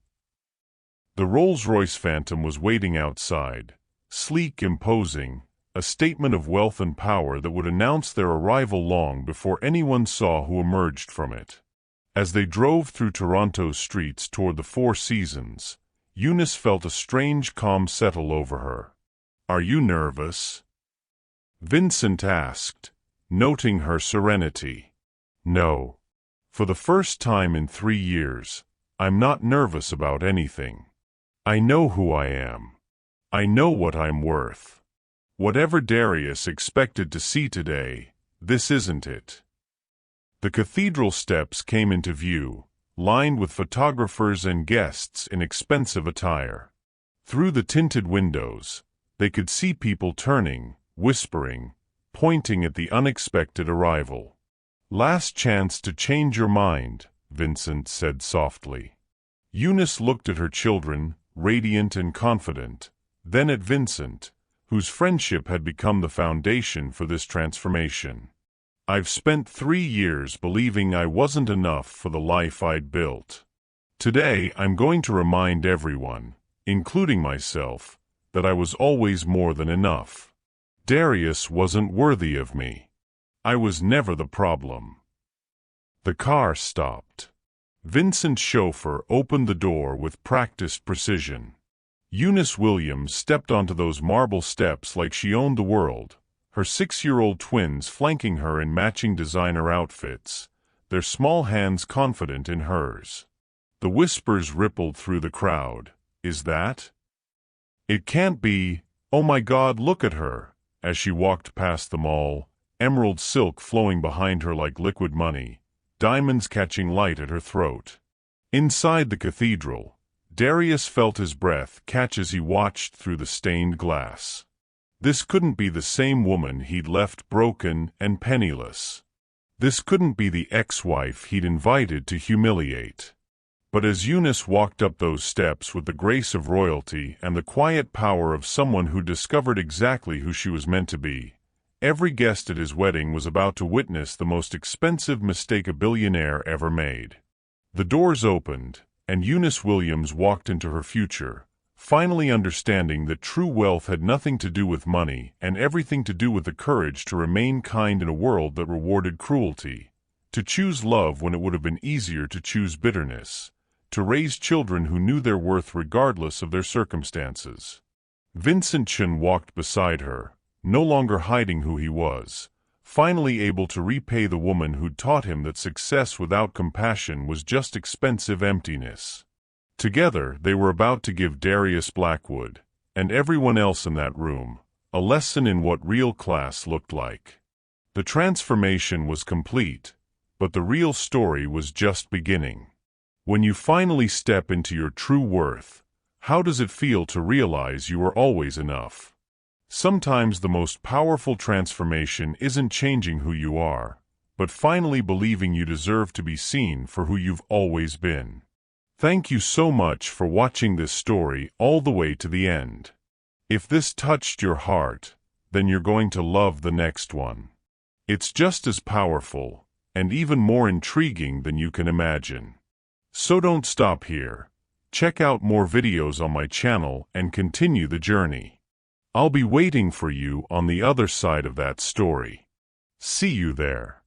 The Rolls-Royce Phantom was waiting outside, sleek, imposing, a statement of wealth and power that would announce their arrival long before anyone saw who emerged from it. As they drove through Toronto's streets toward the Four Seasons, Eunice felt a strange calm settle over her. "Are you nervous?" Vincent asked, noting her serenity. "No. For the first time in 3 years, I'm not nervous about anything. I know who I am. I know what I'm worth. Whatever Darius expected to see today, this isn't it." The cathedral steps came into view, lined with photographers and guests in expensive attire. Through the tinted windows, they could see people turning, whispering, pointing at the unexpected arrival. "Last chance to change your mind," Vincent said softly. Eunice looked at her children, radiant and confident, then at Vincent, whose friendship had become the foundation for this transformation. "I've spent 3 years believing I wasn't enough for the life I'd built. Today I'm going to remind everyone, including myself, that I was always more than enough. Darius wasn't worthy of me. I was never the problem." The car stopped. Vincent's chauffeur opened the door with practiced precision. Eunice Williams stepped onto those marble steps like she owned the world, her 6-year-old twins flanking her in matching designer outfits, their small hands confident in hers. The whispers rippled through the crowd. "Is that? It can't be. Oh my God, look at her," as she walked past them all, emerald silk flowing behind her like liquid money, diamonds catching light at her throat. Inside the cathedral, Darius felt his breath catch as he watched through the stained glass. This couldn't be the same woman he'd left broken and penniless. This couldn't be the ex-wife he'd invited to humiliate. But as Eunice walked up those steps with the grace of royalty and the quiet power of someone who discovered exactly who she was meant to be, every guest at his wedding was about to witness the most expensive mistake a billionaire ever made. The doors opened, and Eunice Williams walked into her future, finally understanding that true wealth had nothing to do with money and everything to do with the courage to remain kind in a world that rewarded cruelty, to choose love when it would have been easier to choose bitterness, to raise children who knew their worth regardless of their circumstances. Vincent Chen walked beside her, no longer hiding who he was, finally able to repay the woman who'd taught him that success without compassion was just expensive emptiness. Together, they were about to give Darius Blackwood, and everyone else in that room, a lesson in what real class looked like. The transformation was complete, but the real story was just beginning. When you finally step into your true worth, how does it feel to realize you are always enough? Sometimes the most powerful transformation isn't changing who you are, but finally believing you deserve to be seen for who you've always been. Thank you so much for watching this story all the way to the end. If this touched your heart, then you're going to love the next one. It's just as powerful, and even more intriguing than you can imagine. So don't stop here. Check out more videos on my channel and continue the journey. I'll be waiting for you on the other side of that story. See you there.